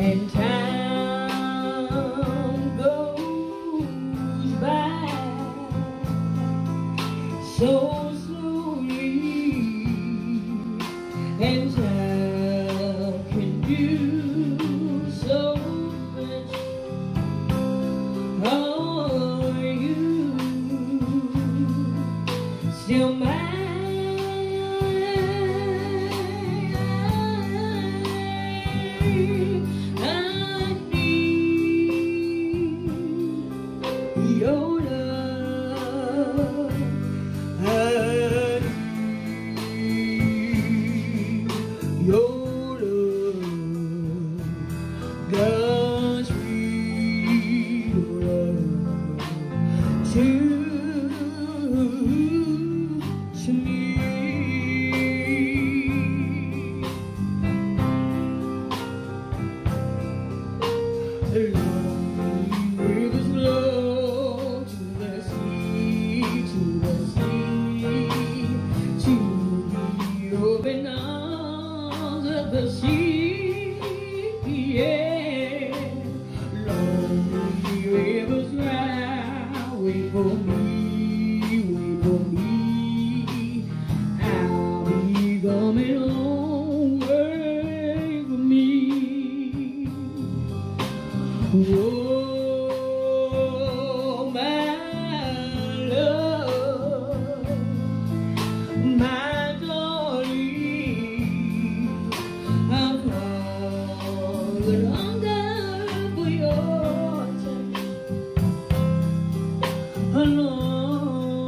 and time goes by so slowly, and time can do so much. Are you still mine? I need your love. I need your love. God's sweet love to me. Lonely rivers flow to the sea, to the sea, to the open arms of the sea. Yeah, lonely rivers dry, wait for me, wait for me. I'll be coming home, wait for me. Oh, my love, my darling, I've fallen under for your touch a long,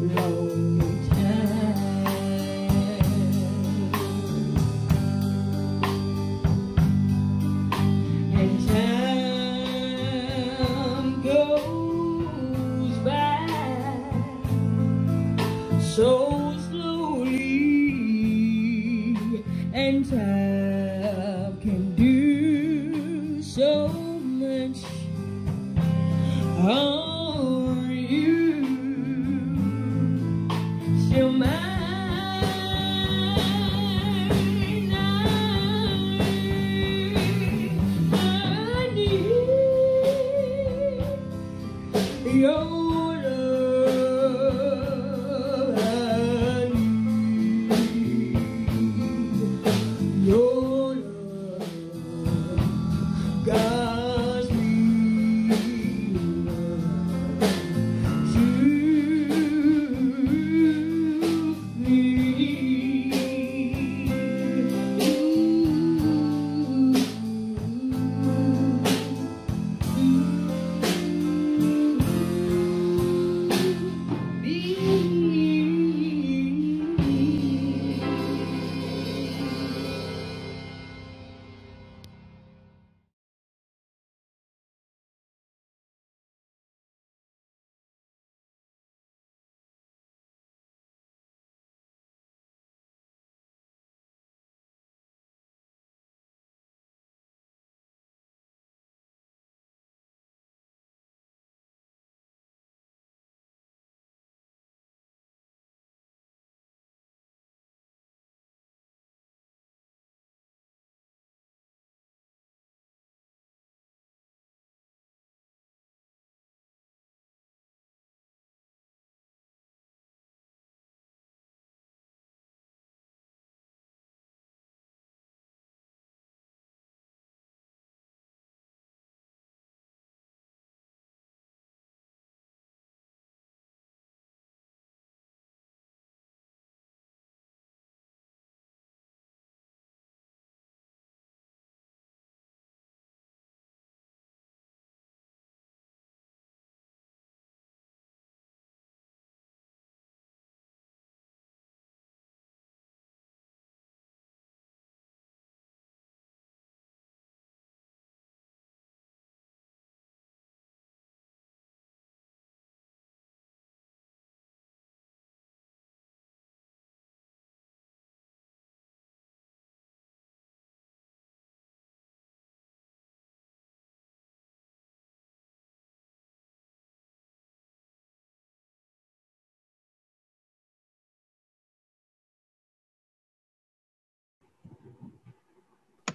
long time. And time goes by so slowly, and time can do so much. Are you still mine? Your love, I need your love, God's sweet love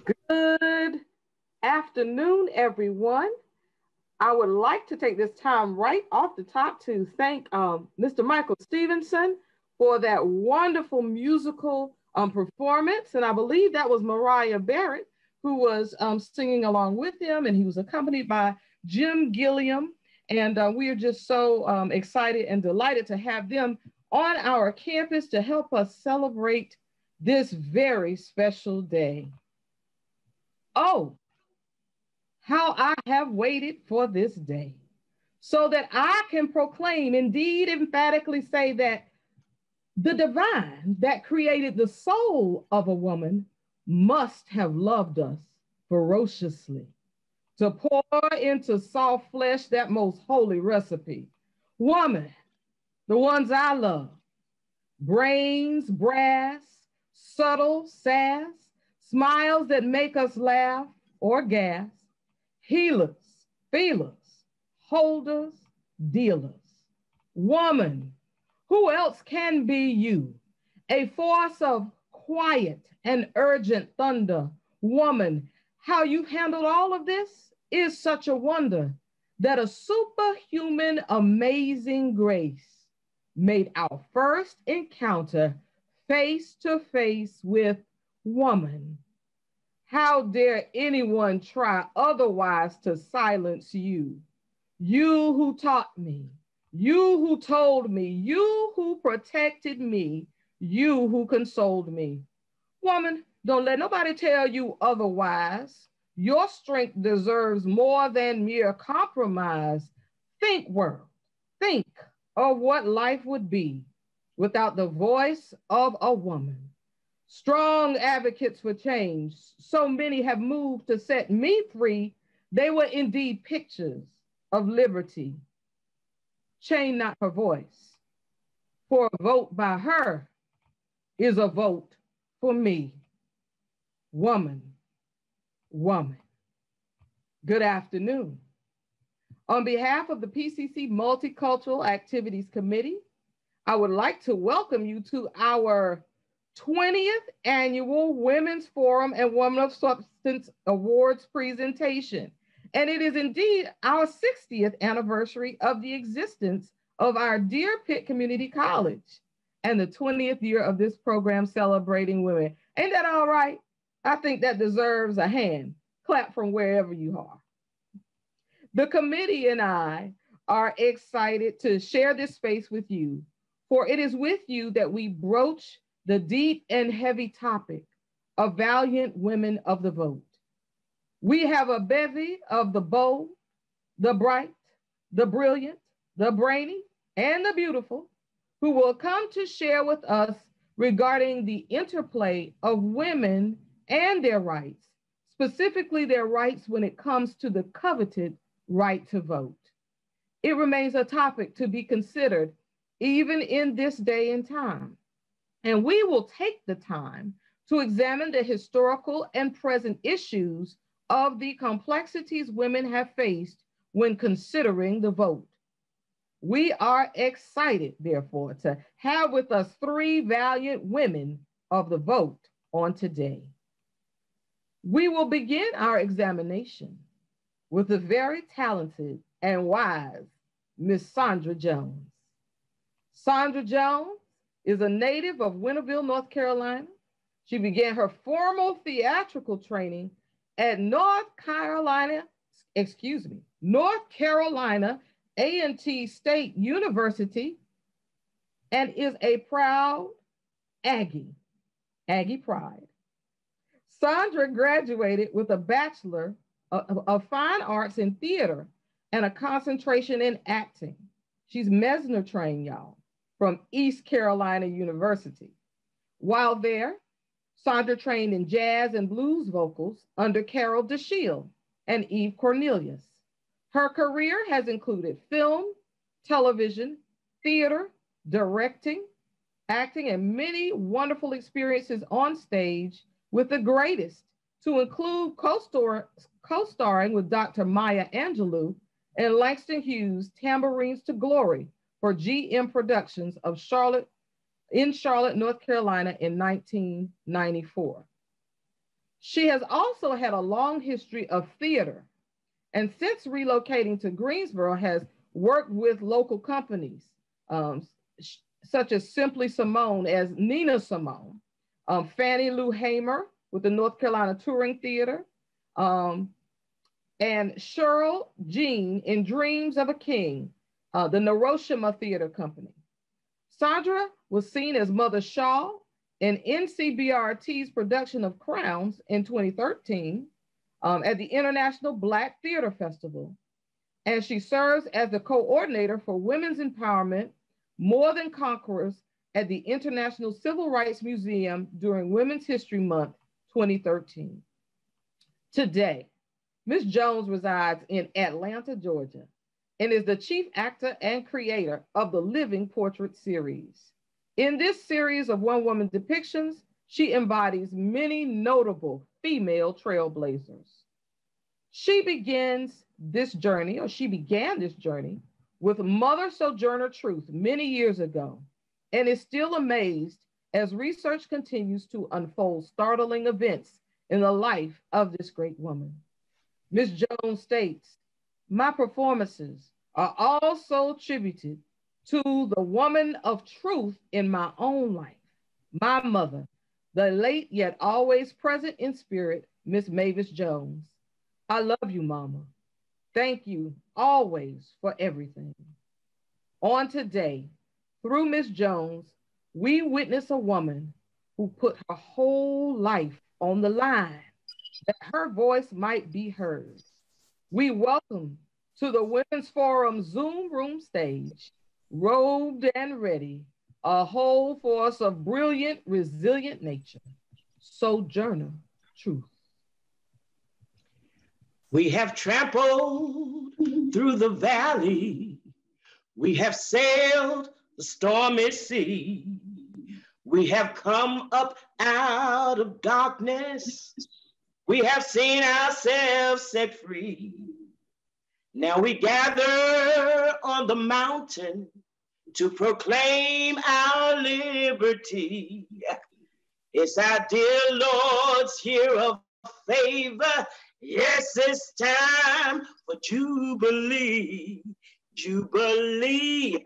Good afternoon, everyone. I would like to take this time right off the top to thank Mr. Michael Stevenson for that wonderful musical performance. And I believe that was Mariah Barrett who was singing along with him, and he was accompanied by Jim Gilliam. And we are just so excited and delighted to have them on our campus to help us celebrate this very special day. Oh, how I have waited for this day so that I can proclaim, indeed, emphatically say that the divine that created the soul of a woman must have loved us ferociously to pour into soft flesh that most holy recipe. Woman, the ones I love, brains, brass, subtle sass, smiles that make us laugh or gas, healers, feelers, holders, dealers. Woman, who else can be you? A force of quiet and urgent thunder. Woman, how you handled all of this is such a wonder that a superhuman, amazing grace made our first encounter face to face with woman. How dare anyone try otherwise to silence you? You who taught me, you who told me, you who protected me, you who consoled me. Woman, don't let nobody tell you otherwise. Your strength deserves more than mere compromise. Think, world, think of what life would be without the voice of a woman. Strong advocates for change, so many have moved to set me free. They were indeed pictures of liberty. Chain not her voice, for a vote by her is a vote for me. Woman, woman. Good afternoon. On behalf of the PCC Multicultural Activities Committee, I would like to welcome you to our 20th Annual Women's Forum and Women of Substance Awards presentation. And it is indeed our 60th anniversary of the existence of our dear Pitt Community College and the 20th year of this program celebrating women. Ain't that all right? I think that deserves a hand clap from wherever you are. The committee and I are excited to share this space with you, for it is with you that we broach the deep and heavy topic of valiant women of the vote. We have a bevy of the bold, the bright, the brilliant, the brainy, and the beautiful who will come to share with us regarding the interplay of women and their rights, specifically their rights when it comes to the coveted right to vote. It remains a topic to be considered even in this day and time. And we will take the time to examine the historical and present issues of the complexities women have faced when considering the vote. We are excited, therefore, to have with us three valiant women of the vote on today. We will begin our examination with the very talented and wise Miss Sandra Jones. Sandra Jones is a native of Winterville, North Carolina. She began her formal theatrical training at North Carolina A&T State University, and is a proud Aggie Pride. Sandra graduated with a Bachelor of Fine Arts in Theater and a concentration in acting. She's Mesner trained, y'all, from East Carolina University. While there, Sandra trained in jazz and blues vocals under Carol DeShield and Eve Cornelius. Her career has included film, television, theater, directing, acting, and many wonderful experiences on stage with the greatest, to include co-starring with Dr. Maya Angelou and Langston Hughes' Tambourines to Glory for GM Productions of Charlotte, North Carolina in 1994. She has also had a long history of theater, and since relocating to Greensboro has worked with local companies um, such as Simply Simone as Nina Simone, Fannie Lou Hamer with the North Carolina Touring Theater, um, and Cheryl Jean in Dreams of a King, the Hiroshima Theater Company. Sandra was seen as Mother Shaw in NCBRT's production of Crowns in 2013 at the International Black Theater Festival. And she serves as the coordinator for women's empowerment, More Than Conquerors, at the International Civil Rights Museum during Women's History Month 2013. Today, Ms. Jones resides in Atlanta, Georgia, and is the chief actor and creator of the Living Portrait series. In this series of one-woman depictions, she embodies many notable female trailblazers. She began this journey with Mother Sojourner Truth many years ago, and is still amazed as research continues to unfold startling events in the life of this great woman. Ms. Jones states, "My performances are also attributed to the woman of truth in my own life, my mother, the late yet always present in spirit, Miss Mavis Jones. I love you, Mama. Thank you always for everything." On today, through Miss Jones, we witness a woman who put her whole life on the line that her voice might be heard. We welcome to the Women's Forum Zoom room stage, robed and ready, a whole force of brilliant, resilient nature, Sojourner Truth. We have trampled through the valley. We have sailed the stormy sea. We have come up out of darkness. We have seen ourselves set free. Now we gather on the mountain to proclaim our liberty. It's our dear Lord's year of favor. Yes, it's time for Jubilee. Jubilee,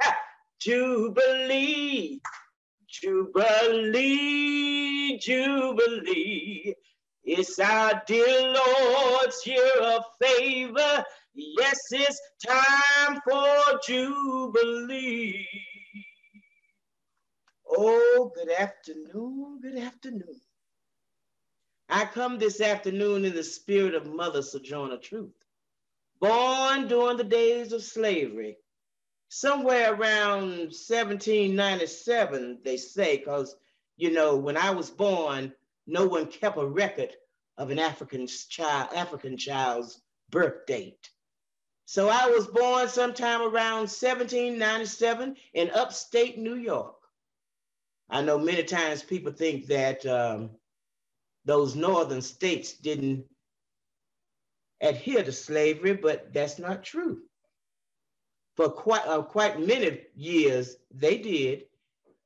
Jubilee, Jubilee, Jubilee. It's our dear Lord's year of favor. Yes, it's time for Jubilee. Oh, good afternoon, good afternoon. I come this afternoon in the spirit of Mother Sojourner Truth, born during the days of slavery, somewhere around 1797, they say, because, you know, when I was born, no one kept a record of an African child's birth date. So I was born sometime around 1797 in upstate New York. I know many times people think that those northern states didn't adhere to slavery, but that's not true. For quite many years, they did,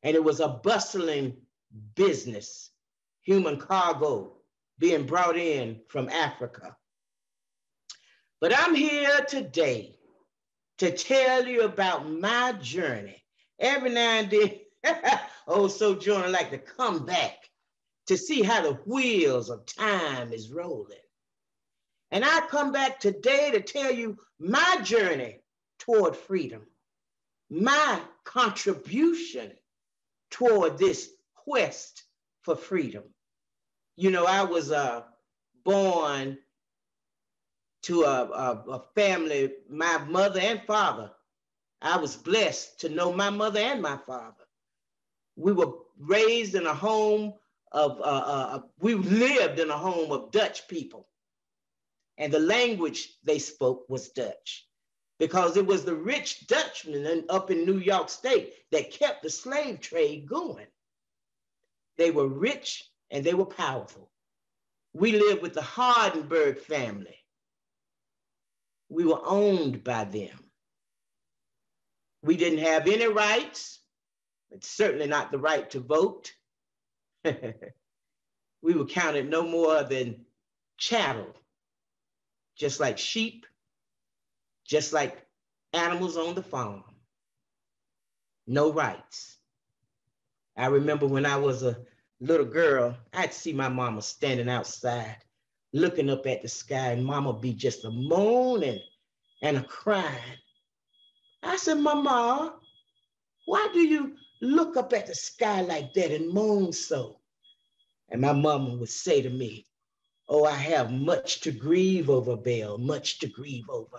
and it was a bustling business, human cargo being brought in from Africa. But I'm here today to tell you about my journey. Every now and then, oh, Sojourner like to come back to see how the wheels of time is rolling. And I come back today to tell you my journey toward freedom, my contribution toward this quest for freedom. You know, I was born to a family, my mother and father. I was blessed to know my mother and my father. We were raised in a home of, we lived in a home of Dutch people. And the language they spoke was Dutch, because it was the rich Dutchmen up in New York State that kept the slave trade going. They were rich and they were powerful. We lived with the Hardenberg family. We were owned by them. We didn't have any rights, but certainly not the right to vote. we were counted no more than chattel, just like sheep, just like animals on the farm. No rights. I remember when I was a little girl, I'd see my mama standing outside, looking up at the sky, and mama be just a moaning and a crying. I said, Mama, why do you look up at the sky like that and moan so? And my mama would say to me, oh, I have much to grieve over, Belle, much to grieve over.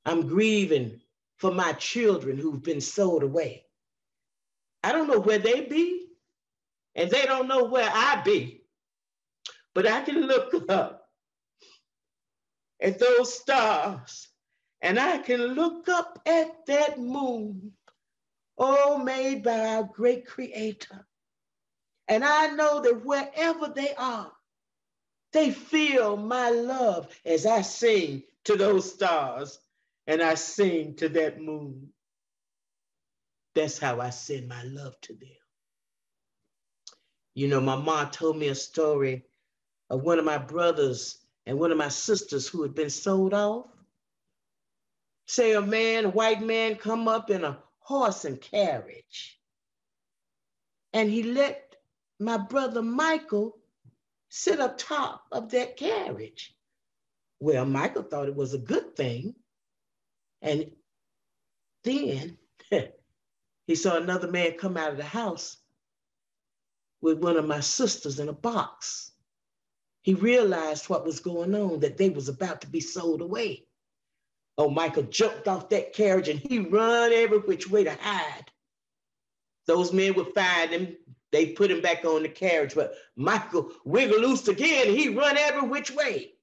I'm grieving for my children who've been sold away. I don't know where they be, and they don't know where I be, but I can look up at those stars, and I can look up at that moon, oh, made by our great Creator. And I know that wherever they are, they feel my love as I sing to those stars and I sing to that moon. That's how I send my love to them. You know, my mom told me a story of one of my brothers and one of my sisters who had been sold off. Say a white man, come up in a horse and carriage. And he let my brother Michael sit up top of that carriage. Well, Michael thought it was a good thing. And then he saw another man come out of the house with one of my sisters in a box. He realized what was going on, that they was about to be sold away. Oh, Michael jumped off that carriage and he run every which way to hide. Those men would find him. They put him back on the carriage, but Michael wiggled loose again. He run every which way.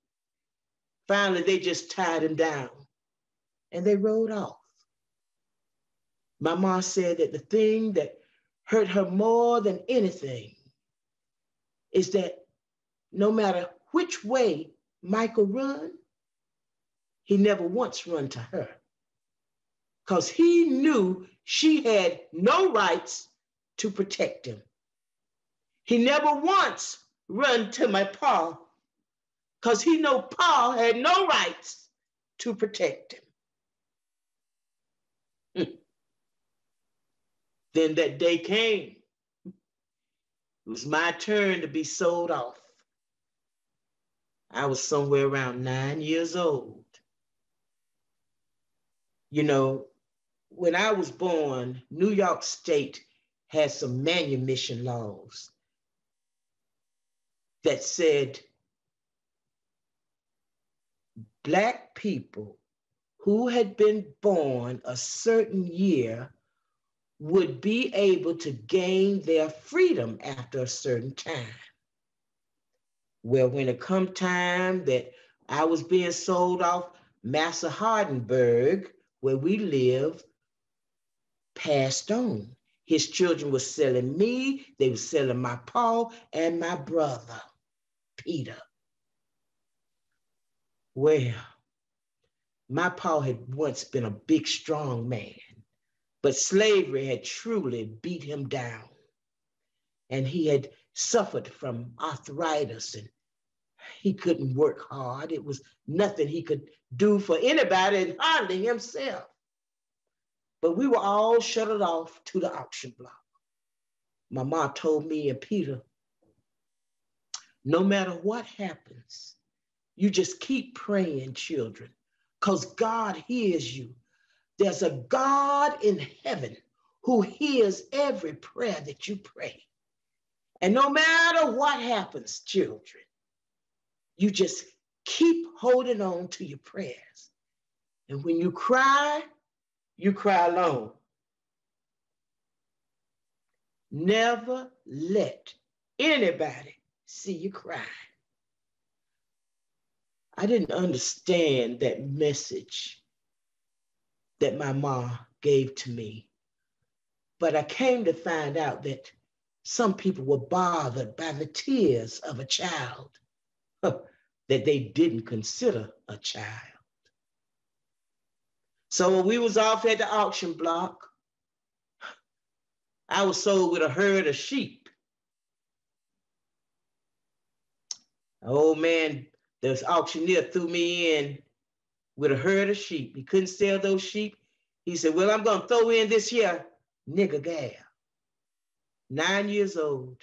Finally, they just tied him down and they rode off. My mom said that the thing that hurt her more than anything is that no matter which way Michael run, he never once run to her because he knew she had no rights to protect him. He never once run to my pa because he knew pa had no rights to protect him. Then that day came. It was my turn to be sold off. I was somewhere around 9 years old. You know, when I was born, New York State had some manumission laws that said Black people who had been born a certain year would be able to gain their freedom after a certain time. Well, when it come time that I was being sold off, Massa Hardenberg, where we live, passed on. His children were selling me, they were selling my pa and my brother, Peter. Well, my pa had once been a big, strong man, but slavery had truly beat him down. And he had suffered from arthritis and he couldn't work hard. It was nothing he could do for anybody and hardly himself. But we were all shuttled off to the auction block. My mom told me and Peter, no matter what happens, you just keep praying, children, because God hears you. There's a God in heaven who hears every prayer that you pray. And no matter what happens, children, you just keep holding on to your prayers. And when you cry alone. Never let anybody see you cry. I didn't understand that message that my mom gave to me, but I came to find out that some people were bothered by the tears of a child that they didn't consider a child. So when we was off at the auction block, I was sold with a herd of sheep. An old man, the auctioneer, threw me in with a herd of sheep. He couldn't sell those sheep. He said, well, I'm going to throw in this here nigger gal. 9 years old.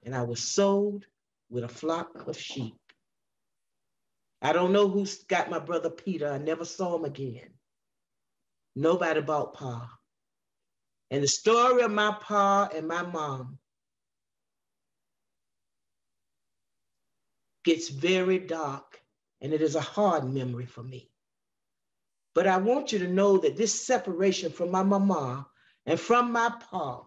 And I was sold with a flock of sheep. I don't know who got my brother Peter. I never saw him again. Nobody bought Pa. And the story of my Pa and my mom gets very dark, and it is a hard memory for me. But I want you to know that this separation from my mama and from my Pa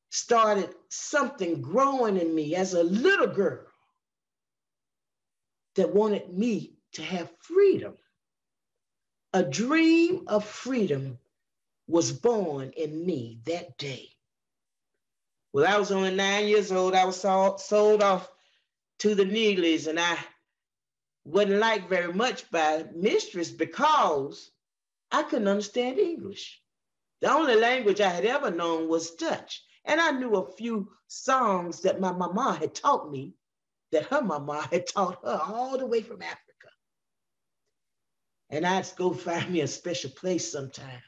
started something growing in me as a little girl that wanted me to have freedom. A dream of freedom was born in me that day. Well, I was only 9 years old. I was sold off to the Nicolas, and I wasn't liked very much by mistress because I couldn't understand English. The only language I had ever known was Dutch. And I knew a few songs that my mama had taught me, that her mama had taught her all the way from Africa. And I'd go find me a special place sometime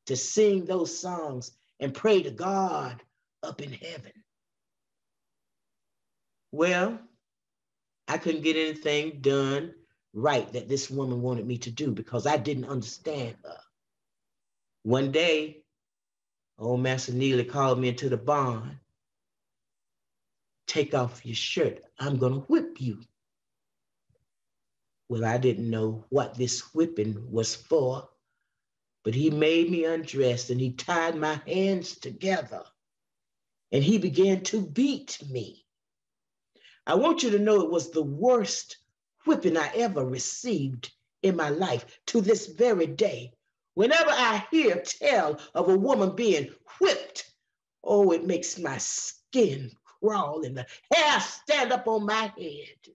to sing those songs and pray to God up in heaven. Well, I couldn't get anything done right that this woman wanted me to do because I didn't understand her. One day, old Master Neely called me into the barn. Take off your shirt. I'm going to whip you. Well, I didn't know what this whipping was for, but he made me undress and he tied my hands together and he began to beat me. I want you to know it was the worst whipping I ever received in my life to this very day. Whenever I hear tell of a woman being whipped, oh, it makes my skin crawl and the hair stand up on my head.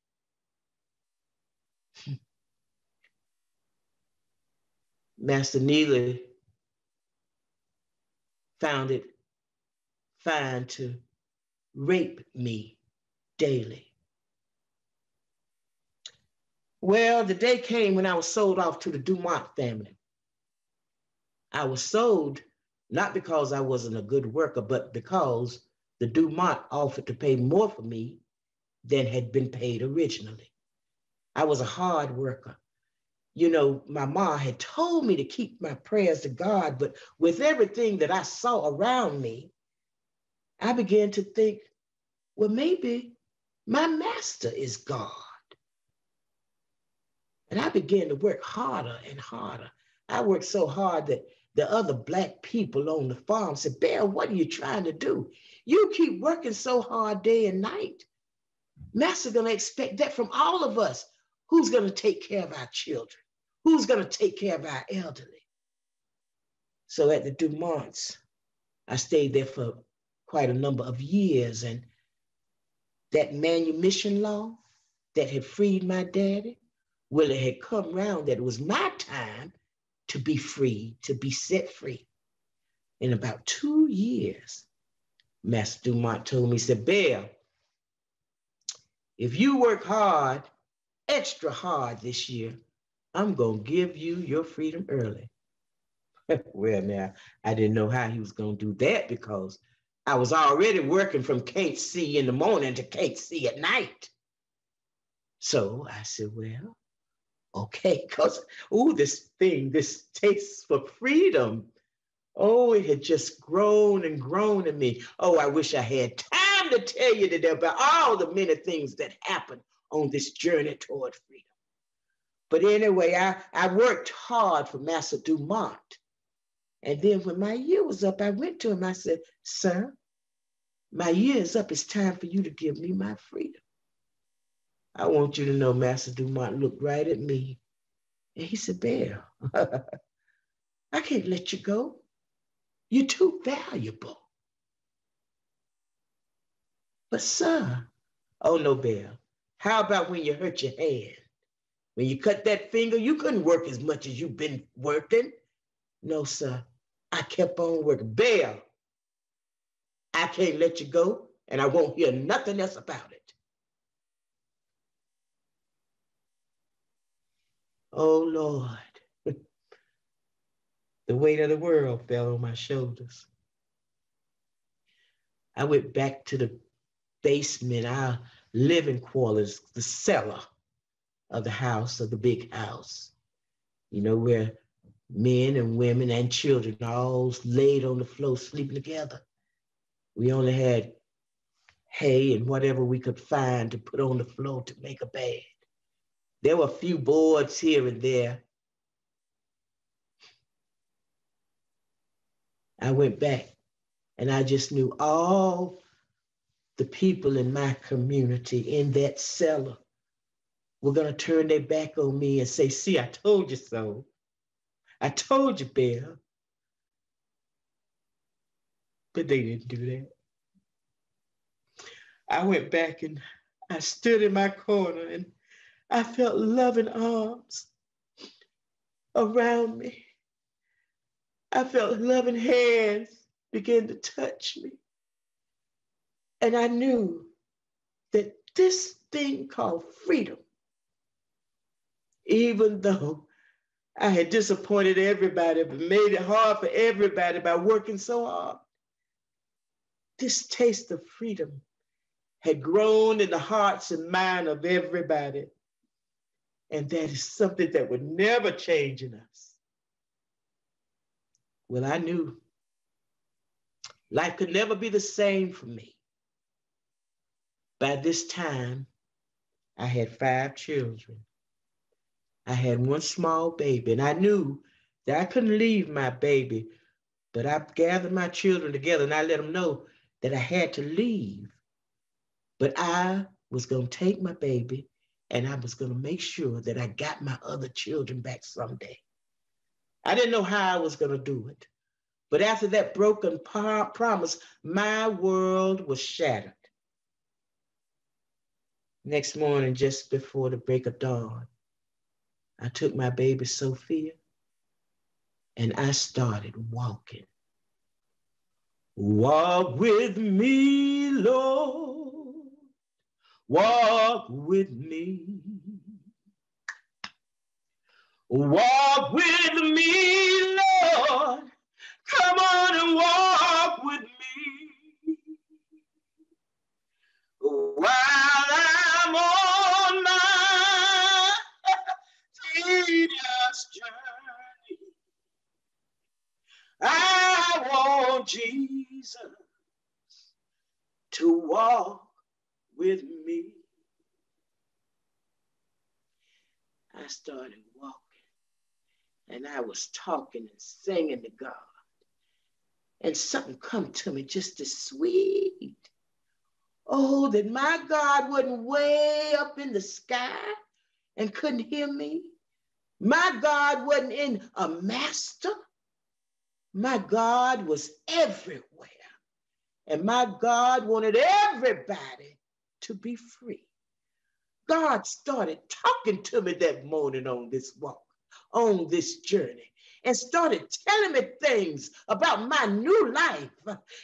Master Neely found it fine to rape me daily. Well, the day came when I was sold off to the Dumont family. I was sold not because I wasn't a good worker, but because the Dumont offered to pay more for me than had been paid originally. I was a hard worker. You know, my mom had told me to keep my prayers to God, but with everything that I saw around me, I began to think, well, maybe my master is God. And I began to work harder and harder. I worked so hard that the other Black people on the farm said, Bear, what are you trying to do? You keep working so hard day and night. Master's gonna expect that from all of us. Who's gonna take care of our children? Who's gonna take care of our elderly? So at the Dumonts, I stayed there for quite a number of years, and that manumission law that had freed my daddy, well, it had come around that it was my time to be free, to be set free. In about 2 years, Master Dumont told me, he said, Bear, if you work hard, extra hard this year, I'm gonna give you your freedom early. Well, now, I didn't know how he was gonna do that because I was already working from KC in the morning to KC at night. So I said, well, okay, because, this taste for freedom, it had just grown and grown in me. Oh, I wish I had time to tell you today about all the many things that happened on this journey toward freedom. But anyway, I worked hard for Master Dumont. And then when my year was up, I went to him, I said, sir, my year is up, it's time for you to give me my freedom. I want you to know Master Dumont looked right at me and he said, Bear, I can't let you go. You're too valuable. But sir, oh no, Bear, how about when you hurt your hand? When you cut that finger, you couldn't work as much as you've been working. No, sir, I kept on working. Bear, I can't let you go and I won't hear nothing else about it. Oh, Lord. The weight of the world fell on my shoulders. I went back to the basement, our living quarters, the cellar of the house, of the big house, you know, where men and women and children all laid on the floor sleeping together. We only had hay and whatever we could find to put on the floor to make a bed. There were a few boards here and there. I went back and I just knew all the people in my community in that cellar were going to turn their back on me and say, see, I told you so. I told you, Bill. But they didn't do that. I went back and I stood in my corner and I felt loving arms around me. I felt loving hands begin to touch me. And I knew that this thing called freedom, even though I had disappointed everybody, but made it hard for everybody by working so hard, this taste of freedom had grown in the hearts and mind of everybody. And that is something that would never change in us. Well, I knew life could never be the same for me. By this time, I had 5 children. I had 1 small baby, and I knew that I couldn't leave my baby, but I gathered my children together and I let them know that I had to leave. But I was going to take my baby and I was going to make sure that I got my other children back someday. I didn't know how I was going to do it. But after that broken promise, my world was shattered. Next morning, just before the break of dawn, I took my baby Sophia and I started walking. Walk with me, Lord. Walk with me. Walk with me, Lord. Come on and walk with me. While I'm on my tedious journey, I want Jesus to walk with me. I started walking and I was talking and singing to God. And something come to me just as sweet. Oh, that my God wasn't way up in the sky and couldn't hear me. My God wasn't in a master. My God was everywhere. And my God wanted everybody to be free. God started talking to me that morning on this walk, on this journey, and started telling me things about my new life.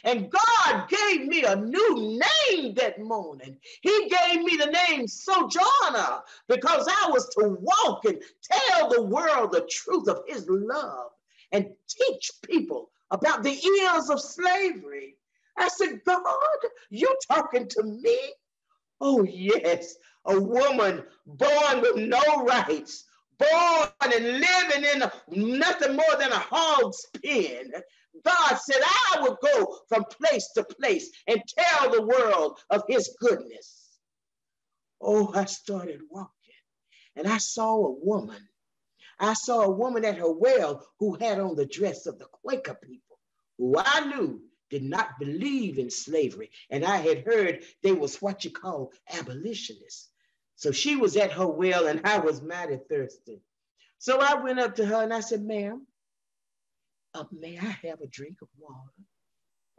And God gave me a new name that morning. He gave me the name Sojourner because I was to walk and tell the world the truth of his love and teach people about the ills of slavery. I said, God, you talking to me? Oh, yes, a woman born with no rights, born and living in nothing more than a hog's pen. God said I would go from place to place and tell the world of his goodness. Oh, I started walking and I saw a woman. I saw a woman at her well who had on the dress of the Quaker people, who I knew did not believe in slavery. And I had heard they was what you call abolitionists. So she was at her well and I was mighty thirsty. So I went up to her and I said, ma'am, may I have a drink of water?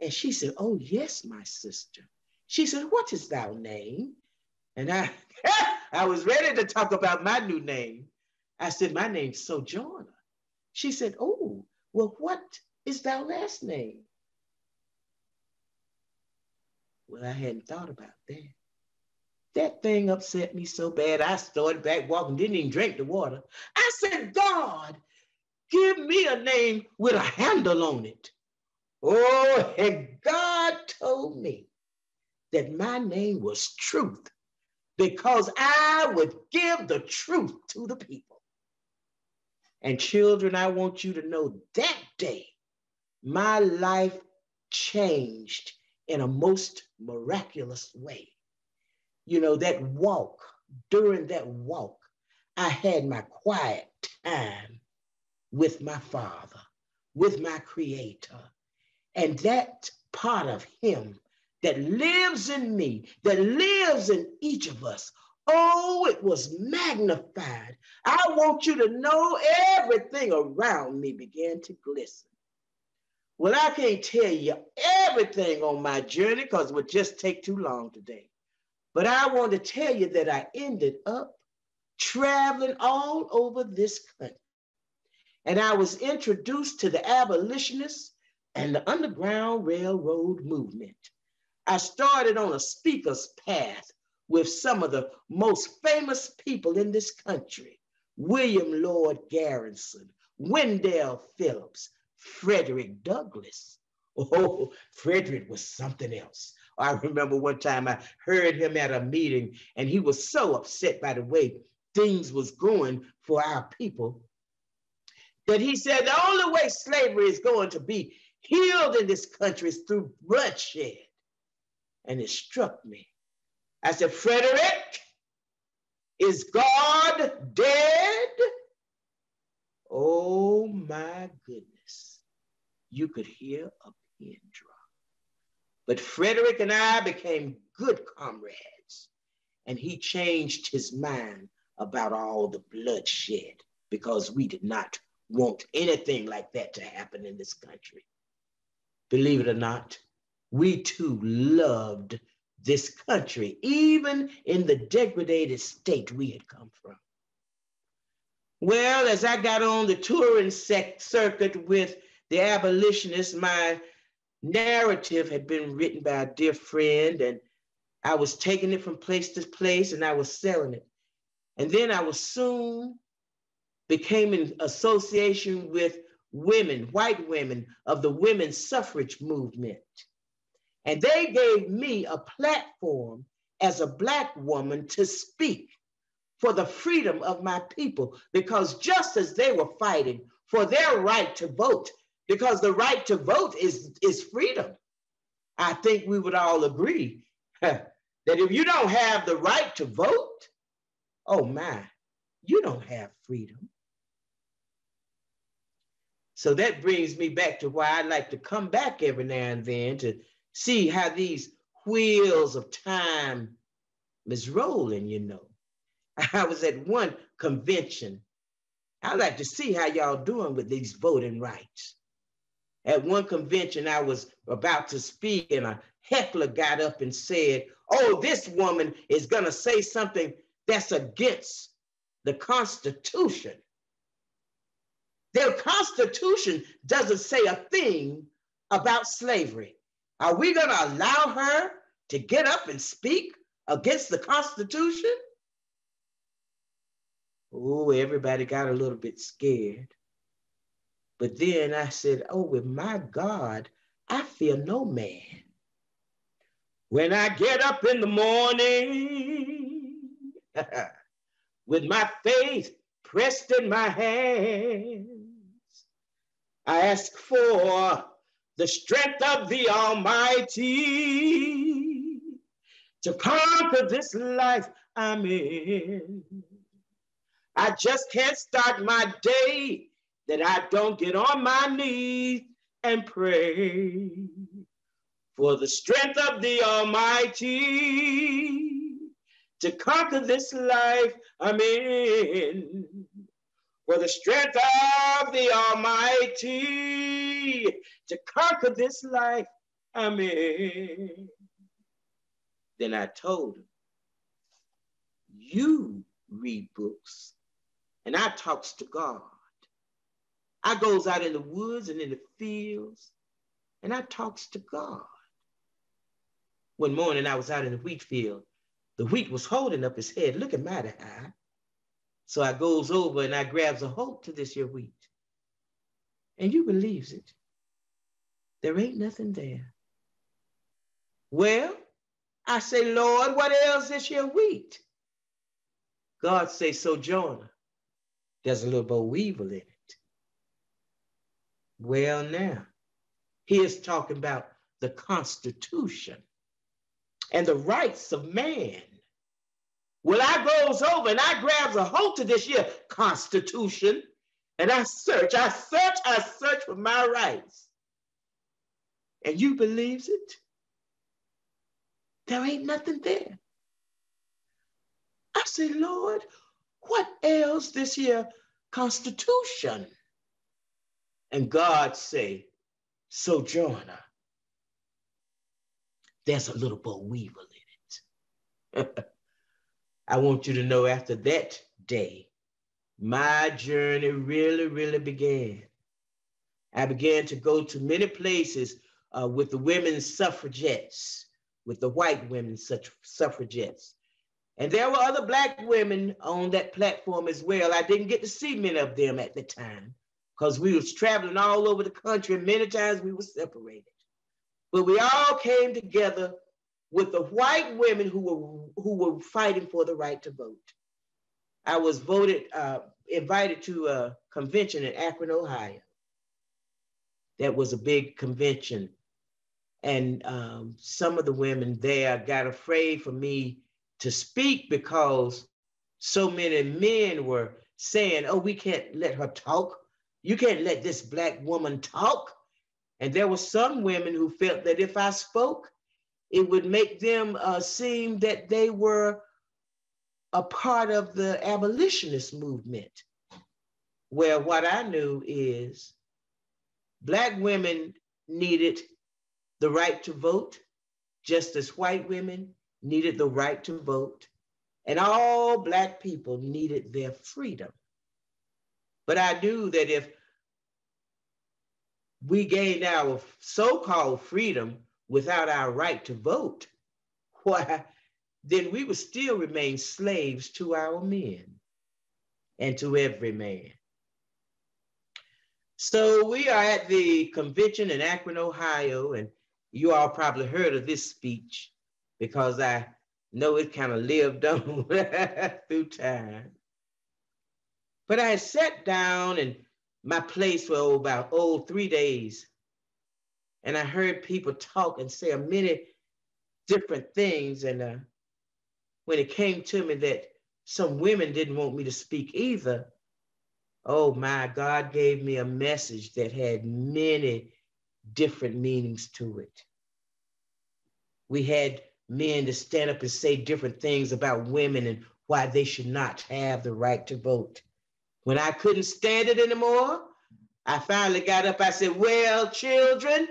And she said, oh, yes, my sister. She said, what is thy name? And I was ready to talk about my new name. I said, my name's Sojourner. She said, oh, well, what is thy last name? Well, I hadn't thought about that. That thing upset me so bad, I started back walking, didn't even drink the water. I said, God, give me a name with a handle on it. Oh, and God told me that my name was Truth, because I would give the truth to the people. And children, I want you to know that day, my life changed in a most miraculous way. You know, that walk, during that walk, I had my quiet time with my Father, with my Creator. And that part of Him that lives in me, that lives in each of us, oh, it was magnified. I want you to know everything around me began to glisten. Well, I can't tell you everything on my journey because it would just take too long today. But I want to tell you that I ended up traveling all over this country. And I was introduced to the abolitionists and the Underground Railroad movement. I started on a speaker's path with some of the most famous people in this country: William Lord Garrison, Wendell Phillips, Frederick Douglass. Oh, Frederick was something else. I remember one time I heard him at a meeting, and he was so upset by the way things was going for our people that he said the only way slavery is going to be healed in this country is through bloodshed. And it struck me. I said, Frederick, is God dead? Oh my goodness. You could hear a pin drop. But Frederick and I became good comrades, and he changed his mind about all the bloodshed because we did not want anything like that to happen in this country. Believe it or not, we too loved this country, even in the degraded state we had come from. Well, as I got on the touring circuit with the abolitionists, my narrative had been written by a dear friend, and I was taking it from place to place, and I was selling it. And then I was soon became in association with women, white women of the women's suffrage movement. And they gave me a platform as a Black woman to speak for the freedom of my people, because just as they were fighting for their right to vote, because the right to vote is freedom, I think we would all agree that if you don't have the right to vote, oh my, you don't have freedom. So that brings me back to why I like to come back every now and then to see how these wheels of time is rolling, you know. I was at one convention. I like to see how y'all doing with these voting rights. At one convention, I was about to speak, and a heckler got up and said, oh, this woman is gonna say something that's against the Constitution. Their Constitution doesn't say a thing about slavery. Are we gonna allow her to get up and speak against the Constitution? Oh, everybody got a little bit scared. But then I said, oh, with my God, I fear no man. When I get up in the morning with my faith pressed in my hands, I ask for the strength of the Almighty to conquer this life I'm in. I just can't start my day that I don't get on my knees and pray for the strength of the Almighty to conquer this life I'm in. For the strength of the Almighty to conquer this life I'm in. Then I told him, you read books and I talks to God. I goes out in the woods and in the fields and I talks to God. One morning I was out in the wheat field. The wheat was holding up his head, looking mighty high. So I goes over and I grabs a hold to this here wheat. And you believes it. There ain't nothing there. Well, I say, Lord, what else is your wheat? God say, Sojourner, there's a little boll weevil in it. Well, now, he is talking about the Constitution and the rights of man. Well, I goes over and I grabs a hold to this here Constitution and I search for my rights. And you believes it? There ain't nothing there. I say, Lord, what ails this here Constitution? And God say, Sojourner, there's a little boll weevil in it. I want you to know after that day, my journey really, really began. I began to go to many places with the women's suffragettes, with the white women's suffragettes. And there were other Black women on that platform as well. I didn't get to see many of them at the time because we was traveling all over the country and many times we were separated. But we all came together with the white women who were fighting for the right to vote. I was invited to a convention in Akron, Ohio. That was a big convention. And some of the women there got afraid for me to speak because so many men were saying, oh, we can't let her talk. You can't let this Black woman talk. And there were some women who felt that if I spoke, it would make them seem that they were a part of the abolitionist movement. Well, what I knew is Black women needed the right to vote, just as white women needed the right to vote, and all Black people needed their freedom. But I knew that if we gained our so-called freedom without our right to vote, why, then we would still remain slaves to our men and to every man. So we are at the convention in Akron, Ohio, and you all probably heard of this speech because I know it kind of lived on through time. But I had sat down in my place for about 3 days, and I heard people talk and say many different things. And when it came to me that some women didn't want me to speak either, oh my, God gave me a message that had many different meanings to it. We had men to stand up and say different things about women and why they should not have the right to vote. When I couldn't stand it anymore, I finally got up. I said, well, children,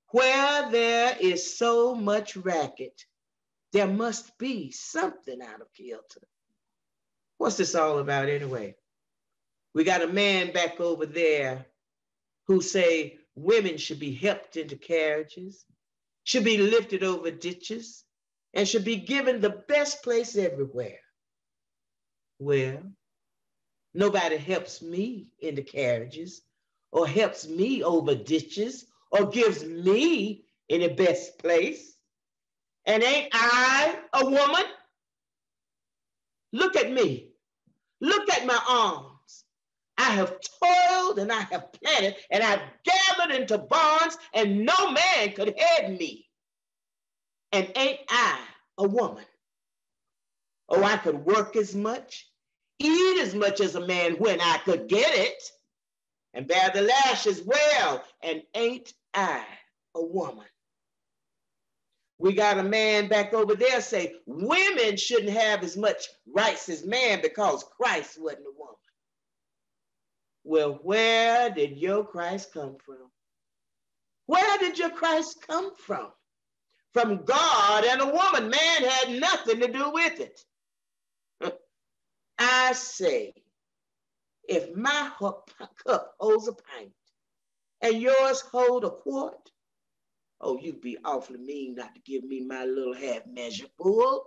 where there is so much racket, there must be something out of kilter. What's this all about anyway? We got a man back over there who say women should be helped into carriages, should be lifted over ditches, and should be given the best place everywhere. Well, nobody helps me into carriages or helps me over ditches or gives me any best place. And ain't I a woman? Look at me. Look at my arms. I have toiled and I have planted and I've gathered into barns and no man could head me. And ain't I a woman? Oh, I could work as much, eat as much as a man when I could get it, and bear the lash as well. And ain't I a woman? We got a man back over there say women shouldn't have as much rights as man because Christ wasn't a woman. Well, where did your Christ come from? Where did your Christ come from? From God and a woman. Man had nothing to do with it. I say, if my cup holds a pint and yours hold a quart, Oh, you'd be awfully mean not to give me my little half measure full.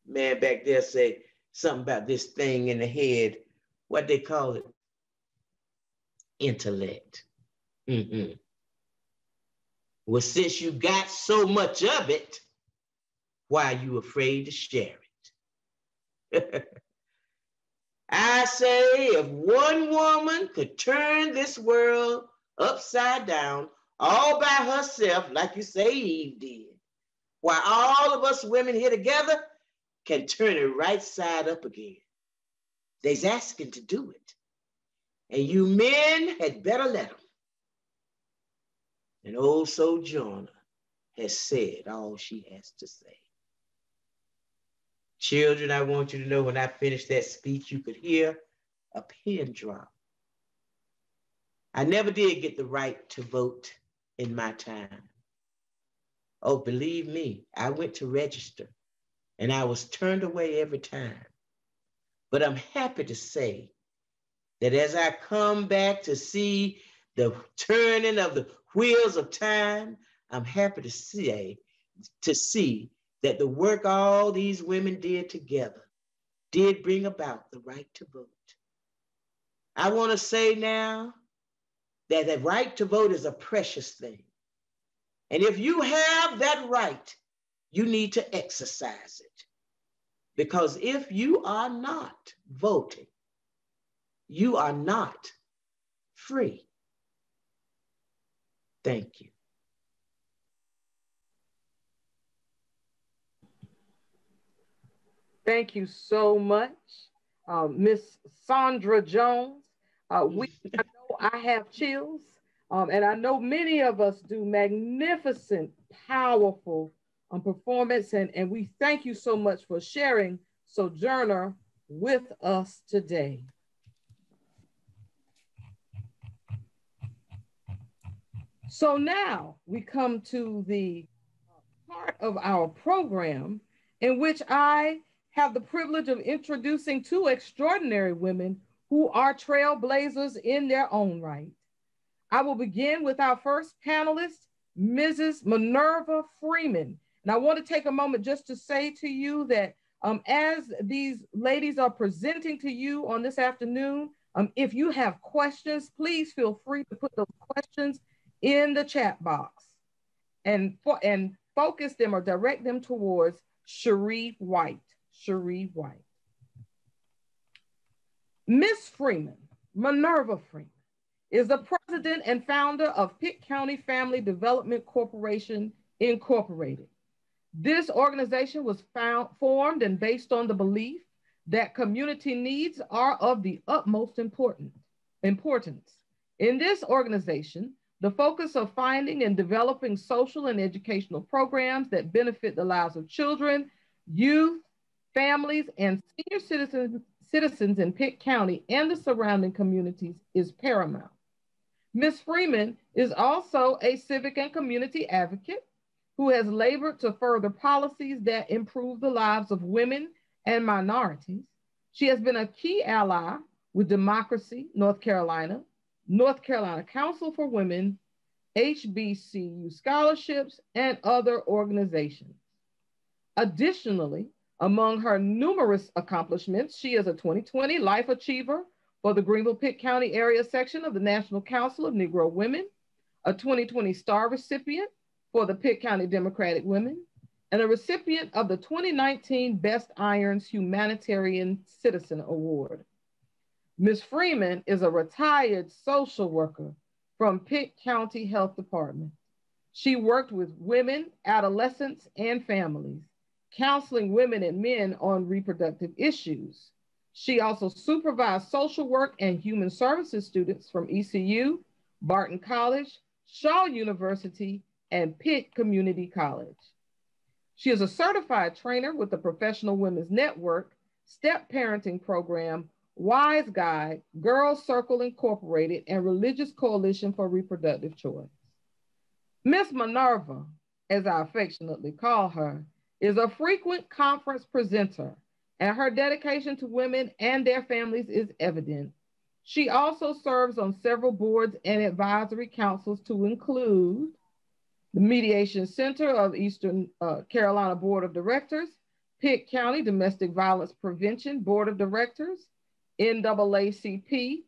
Man back there say something about this thing in the head. What they call it? Intellect. Well, since you got so much of it, why are you afraid to share it? I say if one woman could turn this world upside down all by herself, like you say Eve did, while all of us women here together can turn it right side up again. They's asking to do it. And you men had better let them. And old Sojourner has said all she has to say. Children, I want you to know when I finished that speech, you could hear a pin drop. I never did get the right to vote in my time. Oh, believe me, I went to register and I was turned away every time. But I'm happy to say that as I come back to see the turning of the wheels of time, I'm happy to see that the work all these women did together did bring about the right to vote. I want to say now that the right to vote is a precious thing. And if you have that right, you need to exercise it. Because if you are not voting, you are not free. Thank you. Thank you so much, Miss Sandra Jones. I know I have chills, and I know many of us do. Magnificent, powerful performance, and we thank you so much for sharing Sojourner with us today. So now we come to the part of our program in which I have the privilege of introducing two extraordinary women who are trailblazers in their own right. I will begin with our first panelist, Mrs. Minerva Freeman. And I want to take a moment just to say to you that as these ladies are presenting to you on this afternoon, if you have questions, please feel free to put those questions in the chat box and focus them or direct them towards Cherie White. Cherie White. Miss Freeman, Minerva Freeman, is the president and founder of Pitt County Family Development Corporation, Incorporated. This organization was formed and based on the belief that community needs are of the utmost importance. In this organization, the focus of finding and developing social and educational programs that benefit the lives of children, youth, families, and senior citizens in Pitt County and the surrounding communities is paramount. Ms. Freeman is also a civic and community advocate who has labored to further policies that improve the lives of women and minorities. She has been a key ally with Democracy North Carolina, North Carolina Council for Women, HBCU scholarships, and other organizations. Additionally, among her numerous accomplishments, she is a 2020 Life Achiever for the Greenville-Pitt County area section of the National Council of Negro Women, a 2020 Star recipient for the Pitt County Democratic Women, and a recipient of the 2019 Best Irons Humanitarian Citizen Award. Ms. Freeman is a retired social worker from Pitt County Health Department. She worked with women, adolescents, and families, counseling women and men on reproductive issues. She also supervised social work and human services students from ECU, Barton College, Shaw University, and Pitt Community College. She is a certified trainer with the Professional Women's Network, Step Parenting Program, Wise Guide, Girls Circle Incorporated, and Religious Coalition for Reproductive Choice. Miss Minerva, as I affectionately call her, is a frequent conference presenter, and her dedication to women and their families is evident. She also serves on several boards and advisory councils to include the Mediation Center of Eastern Carolina Board of Directors, Pitt County Domestic Violence Prevention Board of Directors, NAACP,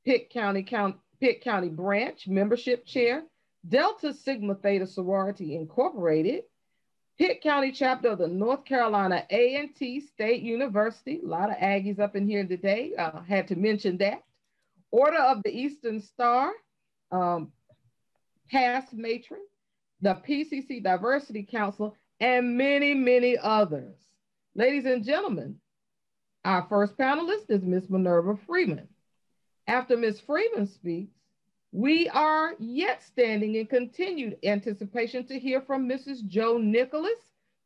Pitt County Branch Membership Chair, Delta Sigma Theta Sorority Incorporated, Pitt County Chapter of the North Carolina A&T State University. A lot of Aggies up in here today. Had to mention that. Order of the Eastern Star, past matron, the PCC Diversity Council, and many, many others. Ladies and gentlemen, our first panelist is Ms. Minerva Freeman. After Ms. Freeman speaks, we are yet standing in continued anticipation to hear from Mrs. Jo Nicolas,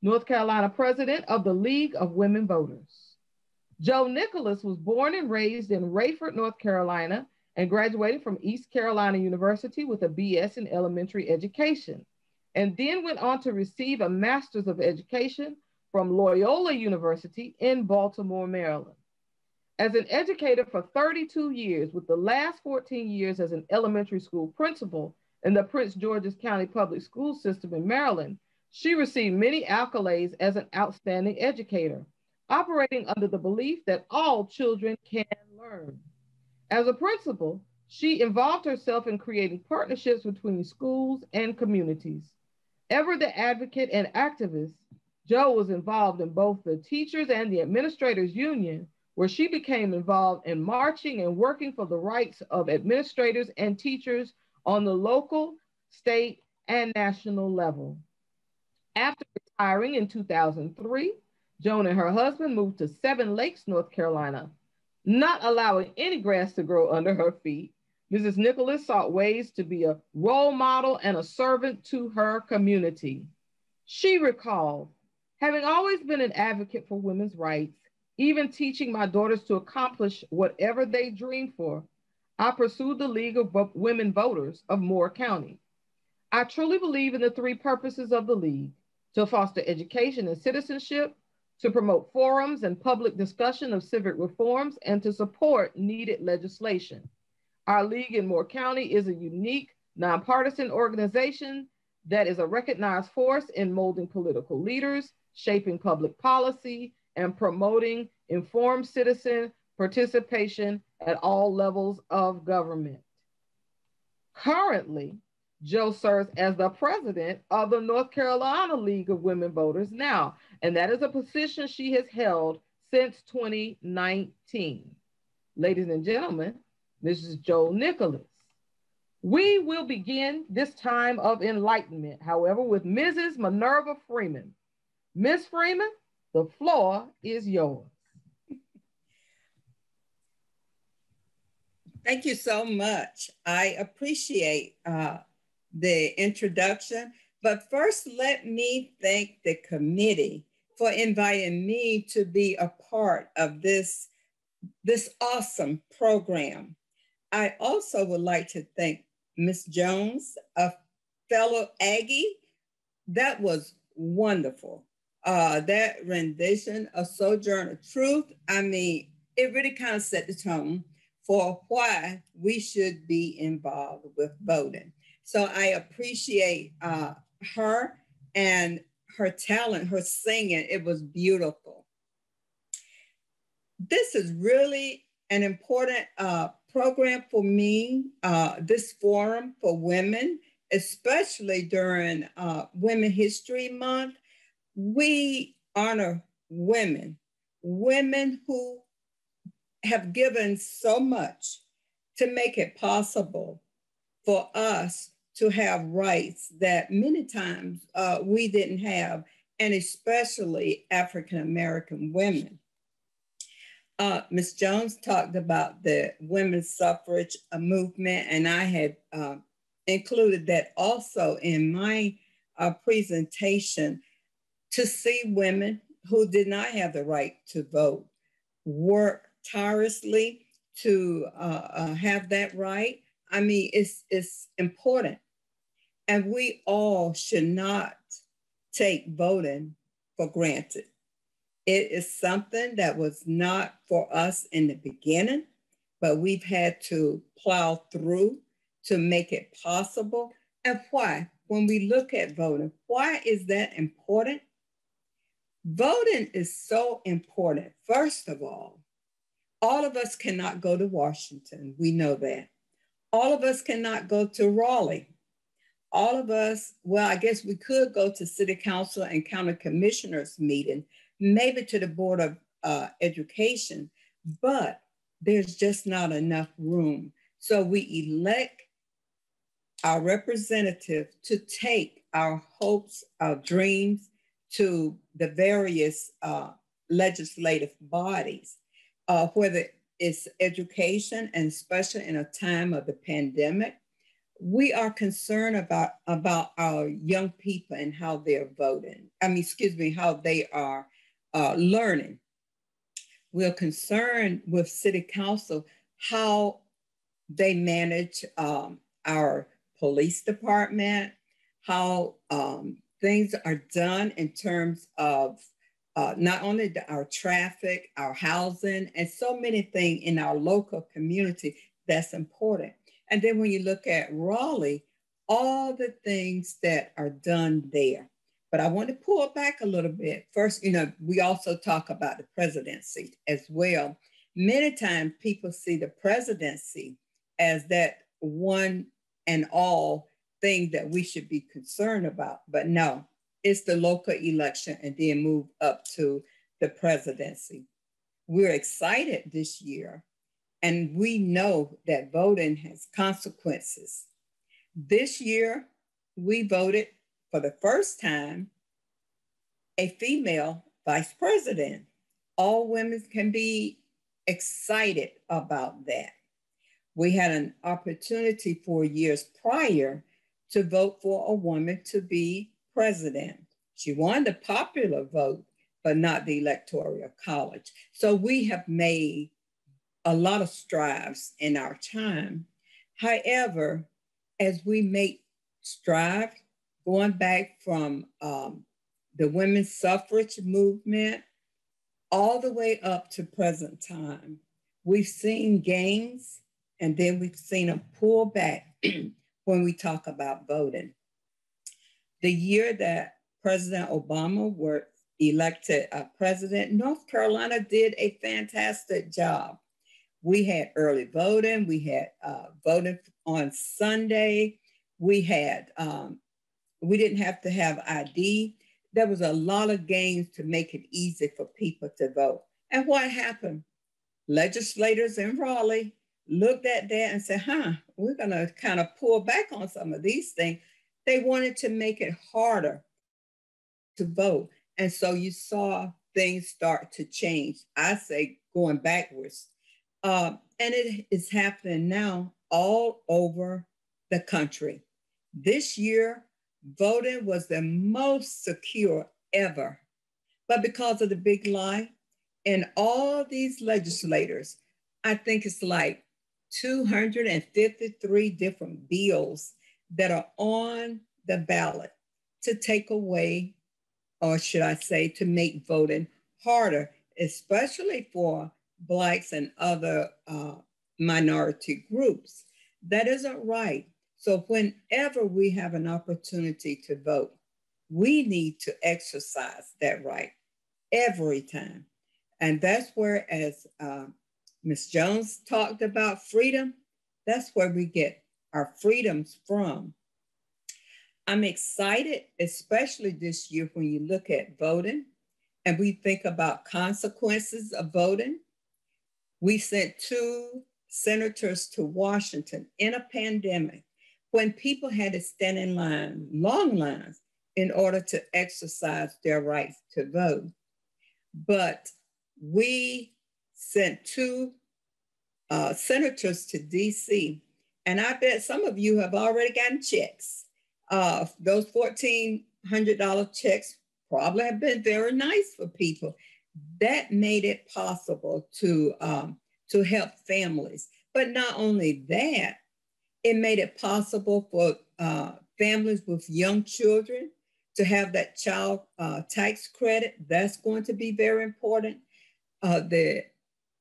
North Carolina President of the League of Women Voters. Jo Nicolas was born and raised in Rayford, North Carolina, and graduated from East Carolina University with a BS in elementary education, and then went on to receive a Master's of Education from Loyola University in Baltimore, Maryland. As an educator for 32 years, with the last 14 years as an elementary school principal in the Prince George's County Public School System in Maryland, she received many accolades as an outstanding educator, operating under the belief that all children can learn. As a principal, she involved herself in creating partnerships between schools and communities. Ever the advocate and activist, Jo was involved in both the Teachers and the Administrators Union, where she became involved in marching and working for the rights of administrators and teachers on the local, state, and national level. After retiring in 2003, Joan and her husband moved to Seven Lakes, North Carolina. Not allowing any grass to grow under her feet, Mrs. Nicolas sought ways to be a role model and a servant to her community. She recalled, having always been an advocate for women's rights, even teaching my daughters to accomplish whatever they dreamed for, I pursued the League of Women Voters of Moore County. I truly believe in the three purposes of the League: to foster education and citizenship, to promote forums and public discussion of civic reforms, and to support needed legislation. Our League in Moore County is a unique, nonpartisan organization that is a recognized force in molding political leaders, shaping public policy, and promoting informed citizen participation at all levels of government. Currently, Jo serves as the president of the North Carolina League of Women Voters now, and that is a position she has held since 2019. Ladies and gentlemen, Mrs. Jo Nicolas. We will begin this time of enlightenment, however, with Mrs. Minerva Freeman. Ms. Freeman, the floor is yours. Thank you so much. I appreciate the introduction, but first let me thank the committee for inviting me to be a part of this awesome program. I also would like to thank Ms. Jones, a fellow Aggie. That was wonderful. That rendition of Sojourner Truth, I mean, it really kind of set the tone for why we should be involved with voting. So I appreciate her and her talent, her singing. It was beautiful. This is really an important program for me, this forum for women, especially during Women History Month. We honor women who have given so much to make it possible for us to have rights that many times we didn't have, and especially African-American women. Ms. Jones talked about the women's suffrage movement, and I had included that also in my presentation, to see women who did not have the right to vote work tirelessly to have that right. I mean, it's important. And we all should not take voting for granted. It is something that was not for us in the beginning. but we've had to plow through to make it possible. And why? When we look at voting, why is that important? Voting is so important. First of all of us cannot go to Washington. We know that. All of us cannot go to Raleigh. All of us, well, I guess we could go to City Council and County Commissioners meeting, maybe to the Board of Education, but there's just not enough room. So we elect our representative to take our hopes, our dreams to the various legislative bodies, whether it's education, and especially in a time of the pandemic. We are concerned about our young people and how they're voting. How they are learning. We're concerned with City Council, how they manage our police department, how things are done in terms of not only our traffic, our housing, and so many things in our local community that's important. And then when you look at Raleigh, all the things that are done there. But I want to pull back a little bit. First, we also talk about the presidency as well. Many times people see the presidency as that one and all thing that we should be concerned about. But no, it's the local election and then move up to the presidency. We're excited this year, and we know that voting has consequences. This year, we voted for the first time a female vice president. All women can be excited about that. We had an opportunity 4 years prior to vote for a woman to be president. She won the popular vote, but not the electoral college. So we have made a lot of strides in our time. However, as we make strides, going back from the women's suffrage movement all the way up to present time, we've seen gains, and then we've seen a pullback when we talk about voting. The year that President Obama was elected president, North Carolina did a fantastic job. We had early voting. We had voting on Sunday. We didn't have to have ID. There was a lot of gains to make it easy for people to vote. And what happened? Legislators in Raleigh looked at that and said, we're going to kind of pull back on some of these things. They wanted to make it harder to vote. And so you saw things start to change. I say going backwards. And it is happening now all over the country. This year, voting was the most secure ever. But because of the big lie, and all these legislators, I think it's like 253 different bills that are on the ballot to take away, or should I say, to make voting harder, especially for Blacks and other minority groups. That isn't right. So whenever we have an opportunity to vote, we need to exercise that right every time. And that's where, as Ms. Jones talked about freedom, that's where we get our freedoms from. I'm excited, especially this year when you look at voting and we think about consequences of voting. We sent 2 senators to Washington in a pandemic when people had to stand in line, long lines, in order to exercise their rights to vote. But we sent 2 senators to DC, and I bet some of you have already gotten checks. Those $1,400 checks probably have been very nice for people. That made it possible to help families. But not only that, it made it possible for families with young children to have that child tax credit. That's going to be very important. The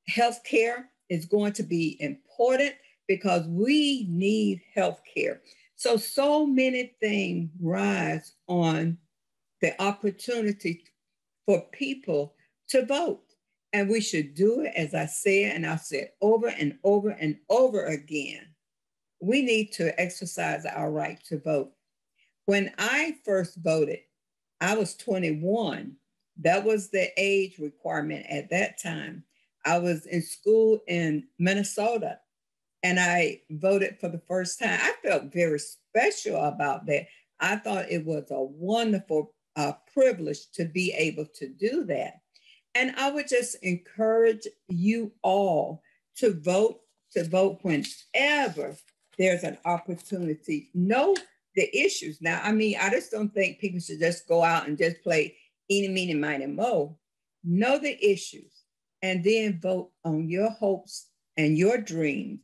healthcare is going to be important because we need health care. So many things rise on the opportunity for people to vote. And we should do it, as I said, and I've said over and over and over again. We need to exercise our right to vote. When I first voted, I was 21. That was the age requirement at that time. I was in school in Minnesota, and I voted for the first time. I felt very special about that. I thought it was a wonderful privilege to be able to do that. And I would just encourage you all to vote whenever there's an opportunity. Know the issues. Now, I mean, I just don't think people should just go out and just play eeny, meeny, miny, mo. Know the issues and then vote on your hopes and your dreams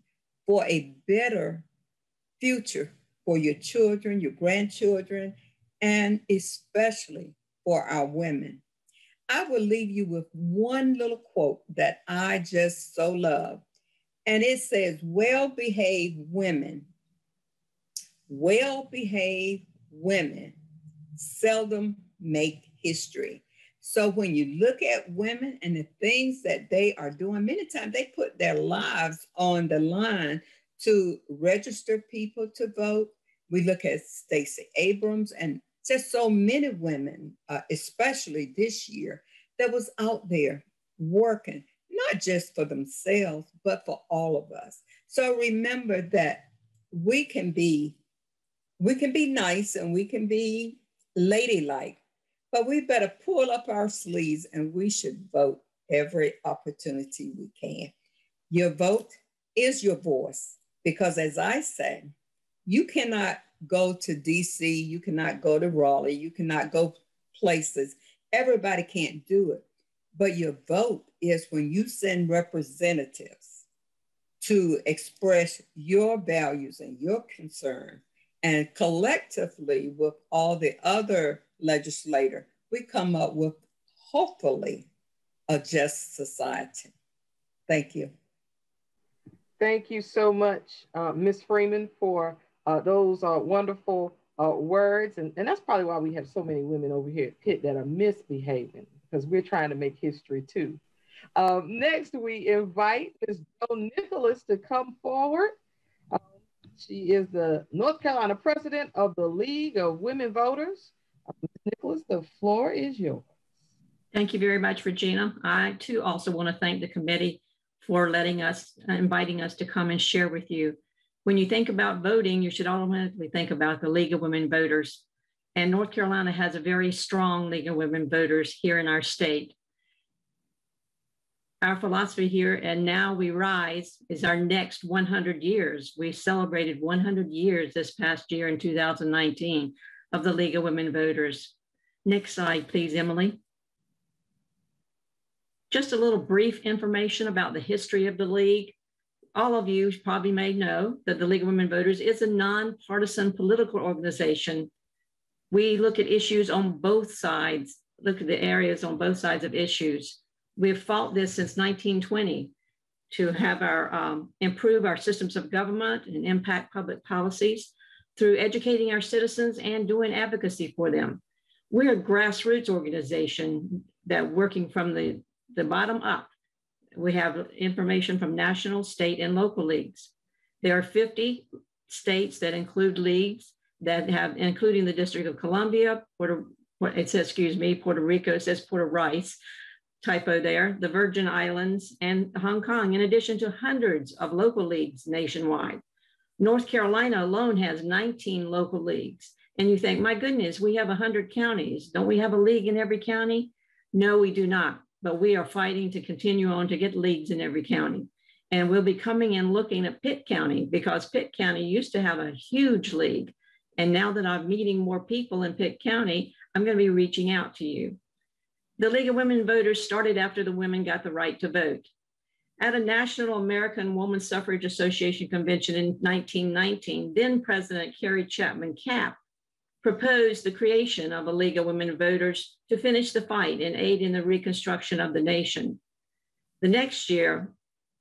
for a better future for your children, your grandchildren, and especially for our women. I will leave you with one little quote that I just so love. And it says, well-behaved women seldom make history. So when you look at women and the things that they are doing, many times they put their lives on the line to register people to vote. We look at Stacey Abrams and just so many women, especially this year, that was out there working, not just for themselves, but for all of us. So remember that we can be nice and we can be ladylike, but we better pull up our sleeves and we should vote every opportunity we can. Your vote is your voice, because as I say, you cannot go to DC, you cannot go to Raleigh, you cannot go places. Everybody can't do it. But your vote is when you send representatives to express your values and your concern. And collectively with all the other legislators, we come up with hopefully a just society. Thank you. Thank you so much, Ms. Freeman, for those wonderful words. And that's probably why we have so many women over here at Pitt that are misbehaving, because we're trying to make history too. Next, we invite Ms. Nicolas to come forward. She is the North Carolina president of the League of Women Voters. Ms. Nicolas, the floor is yours. Thank you very much, Regina. I too also want to thank the committee for inviting us to come and share with you. When you think about voting, you should automatically think about the League of Women Voters. And North Carolina has a very strong League of Women Voters here in our state. Our philosophy here, and now we rise, is our next 100 years. We celebrated 100 years this past year in 2019 of the League of Women Voters. Next slide, please, Emily. Just a little brief information about the history of the League. All of you probably may know that the League of Women Voters is a nonpartisan political organization. We look at issues on both sides, look at the areas on both sides of issues. We've fought this since 1920 to have our improve our systems of government and impact public policies through educating our citizens and doing advocacy for them. We're a grassroots organization that working from the bottom up. We have information from national, state, and local leagues. There are 50 states that include leagues that have, including the District of Columbia, Puerto Rico, it says Puerto Rice, typo there, the Virgin Islands, and Hong Kong, in addition to hundreds of local leagues nationwide. North Carolina alone has 19 local leagues. And you think, my goodness, we have 100 counties. Don't we have a league in every county? No, we do not. But we are fighting to continue on to get leagues in every county. And we'll be coming and looking at Pitt County, because Pitt County used to have a huge league. And now that I'm meeting more people in Pitt County, I'm going to be reaching out to you. The League of Women Voters started after the women got the right to vote. At a National American Woman Suffrage Association convention in 1919, then President Carrie Chapman Capp proposed the creation of a League of Women Voters to finish the fight and aid in the reconstruction of the nation. The next year,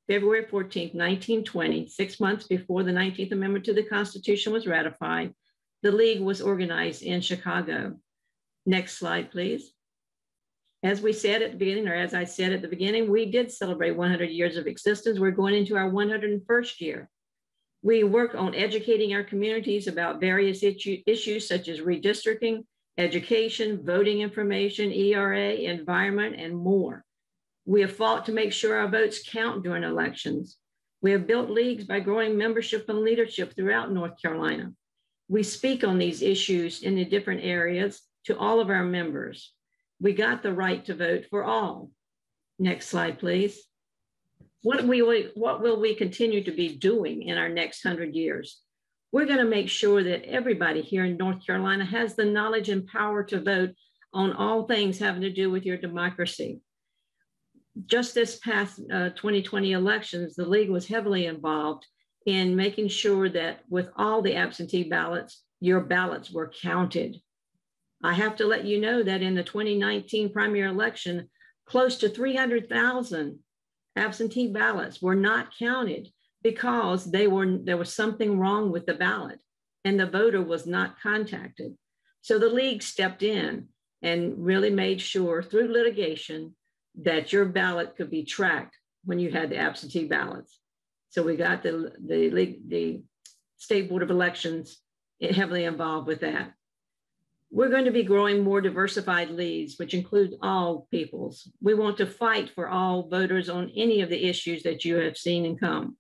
February 14th, 1920, 6 months before the 19th Amendment to the Constitution was ratified, the League was organized in Chicago. Next slide, please. As we said at the beginning, or as I said at the beginning, we did celebrate 100 years of existence. We're going into our 101st year. We work on educating our communities about various issues such as redistricting, education, voting information, ERA, environment, and more. We have fought to make sure our votes count during elections. We have built leagues by growing membership and leadership throughout North Carolina. We speak on these issues in the different areas to all of our members. We got the right to vote for all. Next slide, please. What will we continue to be doing in our next 100 years? We're going to make sure that everybody here in North Carolina has the knowledge and power to vote on all things having to do with your democracy. Just this past 2020 elections, the League was heavily involved in making sure that with all the absentee ballots, your ballots were counted. I have to let you know that in the 2019 primary election, close to 300,000 absentee ballots were not counted because there was something wrong with the ballot and the voter was not contacted. So the League stepped in and really made sure through litigation that your ballot could be tracked when you had the absentee ballots. So we got the State Board of Elections heavily involved with that. We're going to be growing more diversified leagues, which include all peoples. We want to fight for all voters on any of the issues that you have seen and come.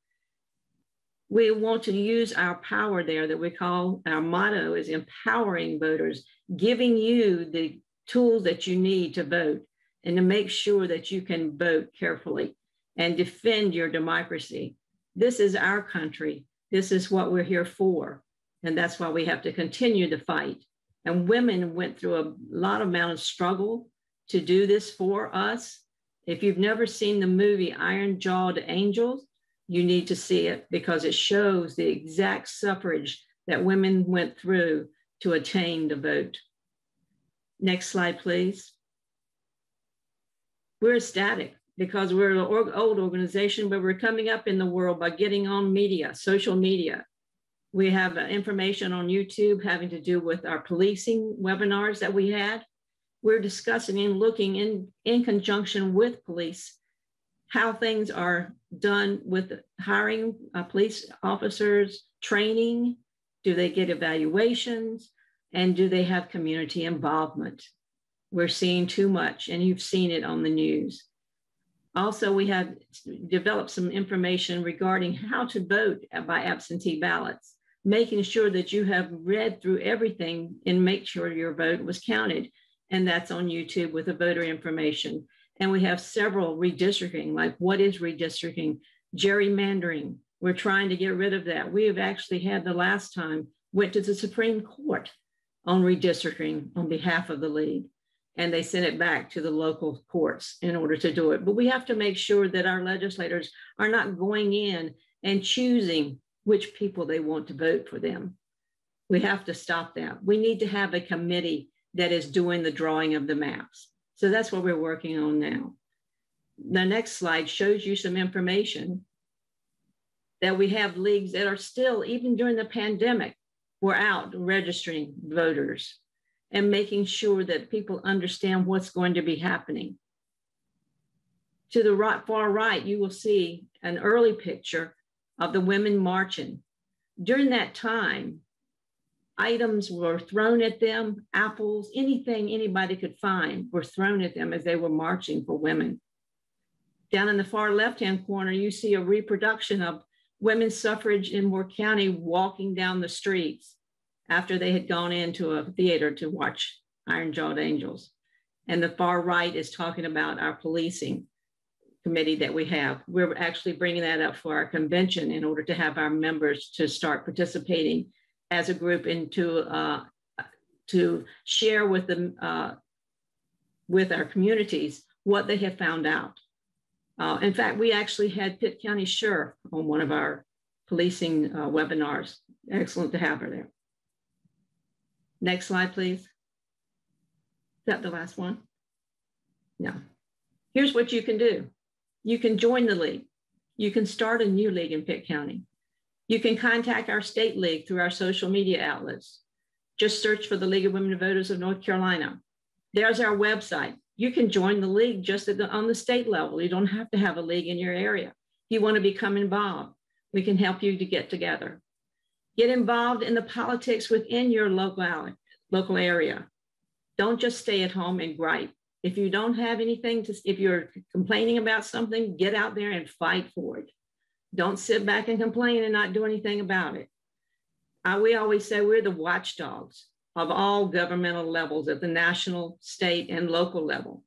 We want to use our power there that we call, our motto is empowering voters, giving you the tools that you need to vote and to make sure that you can vote carefully and defend your democracy. This is our country. This is what we're here for. And that's why we have to continue to fight. And women went through a lot of amount of struggle to do this for us. If you've never seen the movie Iron-Jawed Angels, you need to see it because it shows the exact suffrage that women went through to attain the vote. Next slide, please. We're ecstatic because we're an old organization, but we're coming up in the world by getting on media, social media. We have information on YouTube having to do with our policing webinars that we had. We're discussing and looking in conjunction with police how things are done with hiring police officers, training, do they get evaluations, and do they have community involvement? We're seeing too much, and you've seen it on the news. Also, we have developed some information regarding how to vote by absentee ballots, making sure that you have read through everything and make sure your vote was counted. And that's on YouTube with the voter information. And we have several redistricting, like what is redistricting? Gerrymandering. We're trying to get rid of that. We have actually had the last time, went to the Supreme Court on redistricting on behalf of the League. And they sent it back to the local courts in order to do it. But we have to make sure that our legislators are not going in and choosing which people they want to vote for them. We have to stop that. We need to have a committee that is doing the drawing of the maps. So that's what we're working on now. The next slide shows you some information that we have leagues that are still, even during the pandemic, we're out registering voters and making sure that people understand what's going to be happening. To the far right, you will see an early picture of the women marching. During that time, items were thrown at them, apples, anything anybody could find were thrown at them as they were marching for women. Down in the far left-hand corner, you see a reproduction of women's suffrage in Moore County walking down the streets after they had gone into a theater to watch Iron-Jawed Angels. And the far right is talking about our policing committee that we have. We're actually bringing that up for our convention in order to have our members to start participating as a group and to share with them, with our communities what they have found out. In fact, we actually had Pitt County Sheriff on one of our policing webinars. Excellent to have her there. Next slide, please. Is that the last one? No. Here's what you can do. You can join the League. You can start a new league in Pitt County. You can contact our state league through our social media outlets. Just search for the League of Women Voters of North Carolina. There's our website. You can join the league just on the state level. You don't have to have a league in your area. If you want to become involved, we can help you to get together. Get involved in the politics within your local area. Don't just stay at home and gripe. If you don't have anything if you're complaining about something, get out there and fight for it. Don't sit back and complain and not do anything about it. We always say we're the watchdogs of all governmental levels at the national, state, and local level.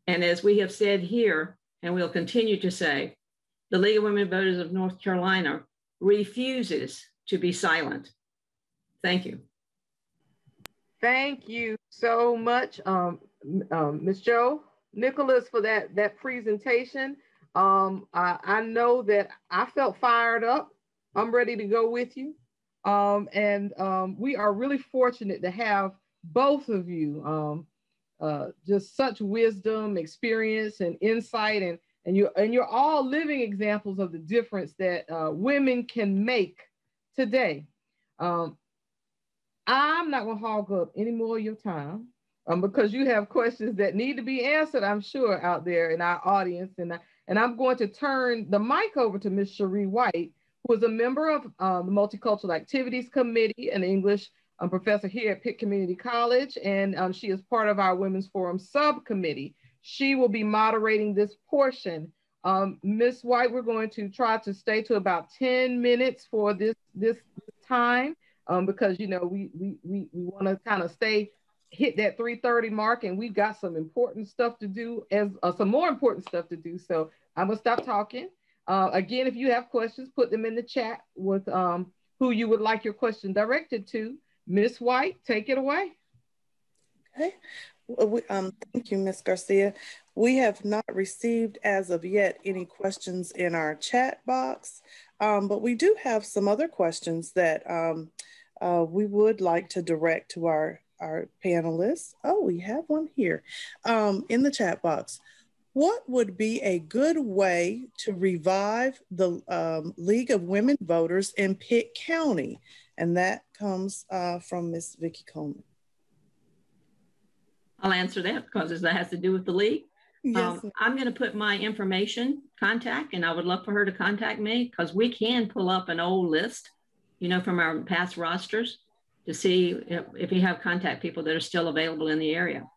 And as we have said here, and we'll continue to say, the League of Women Voters of North Carolina refuses to be silent. Thank you. Thank you so much, Ms. Jo, Nicolas, for that presentation. I know that I felt fired up. I'm ready to go with you. We are really fortunate to have both of you. Just such wisdom, experience, and insight, and you're all living examples of the difference that women can make today. I'm not going to hog up any more of your time because you have questions that need to be answered, I'm sure, out there in our audience. And I'm going to turn the mic over to Ms. Cherie White, who is a member of the Multicultural Activities Committee, an English professor here at Pitt Community College, and she is part of our Women's Forum subcommittee. She will be moderating this portion. Ms. White, we're going to try to stay to about 10 minutes for this time because, you know, we want to kind of hit that 3:30 mark, and we've got some important stuff to do, some more important stuff to do. So I'm gonna stop talking. Again, if you have questions, put them in the chat with who you would like your question directed to. Ms. White, take it away. Okay. Thank you, Ms. Garcia. We have not received as of yet any questions in our chat box, but we do have some other questions that we would like to direct to our panelists. Oh, we have one here in the chat box. What would be a good way to revive the League of Women Voters in Pitt County? And that comes from Ms. Vicki Coleman. I'll answer that because that has to do with the league. Yes. I'm going to put my information contact, and I would love for her to contact me because we can pull up an old list, you know, from our past rosters to see if we have contact people that are still available in the area.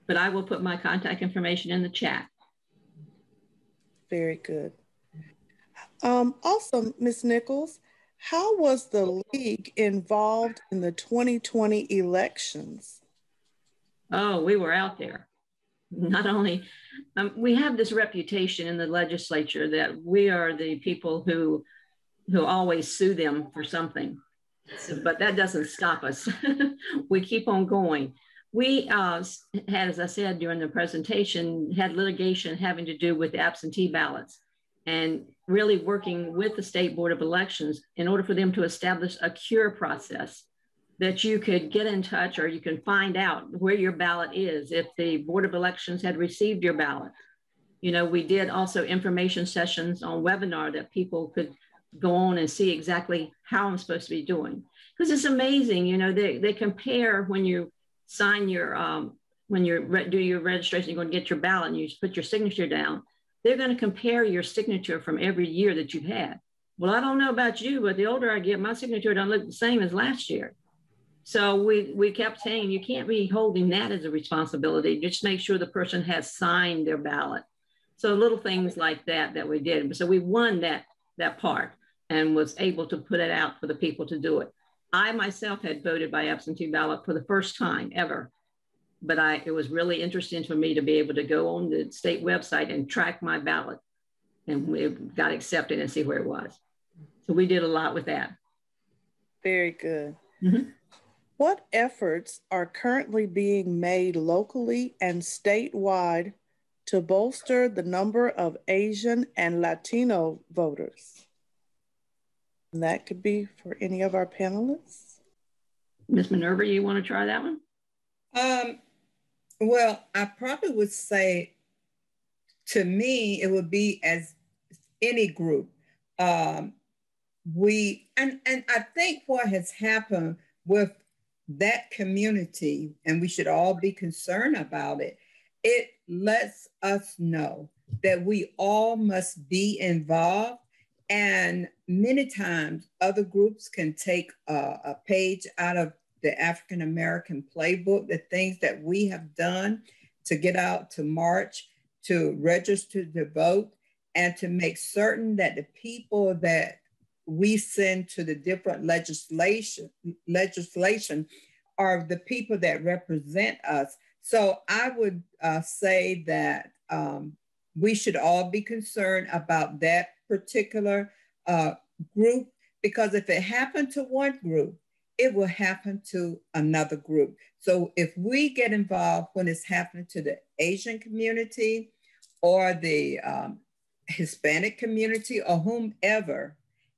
But I will put my contact information in the chat. Very good. Also, Ms. Nichols, how was the league involved in the 2020 elections? Oh, we were out there. Not only, we have this reputation in the legislature that we are the people who always sue them for something. But that doesn't stop us. We keep on going. We had, as I said during the presentation, had litigation having to do with absentee ballots and really working with the State Board of Elections in order for them to establish a cure process that you could get in touch or you can find out where your ballot is if the Board of Elections had received your ballot. You know, we did also information sessions on webinar that people could go on and see exactly how I'm supposed to be doing. Because it's amazing, you know, they compare when you sign your, when you do your registration, you're going to get your ballot and you put your signature down. They're going to compare your signature from every year that you've had. Well, I don't know about you, but the older I get, my signature don't look the same as last year. So we kept saying, you can't be holding that as a responsibility. Just make sure the person has signed their ballot. So little things like that we did. So we won that part and was able to put it out for the people to do it. I myself had voted by absentee ballot for the first time ever, but it was really interesting for me to be able to go on the state website and track my ballot, and we got accepted and see where it was. So we did a lot with that. Very good. Mm-hmm. What efforts are currently being made locally and statewide to bolster the number of Asian and Latino voters? And that could be for any of our panelists. Ms. Minerva, you want to try that one? Well, I probably would say, to me, it would be as any group. And I think what has happened with that community, and we should all be concerned about it, it lets us know that we all must be involved. And many times other groups can take a page out of the African American playbook, the things that we have done to get out to march, to register to vote, and to make certain that the people that we send to the different legislation are the people that represent us. So I would say that we should all be concerned about that particular group, because if it happened to one group, it will happen to another group. So if we get involved when it's happening to the Asian community or the Hispanic community or whomever,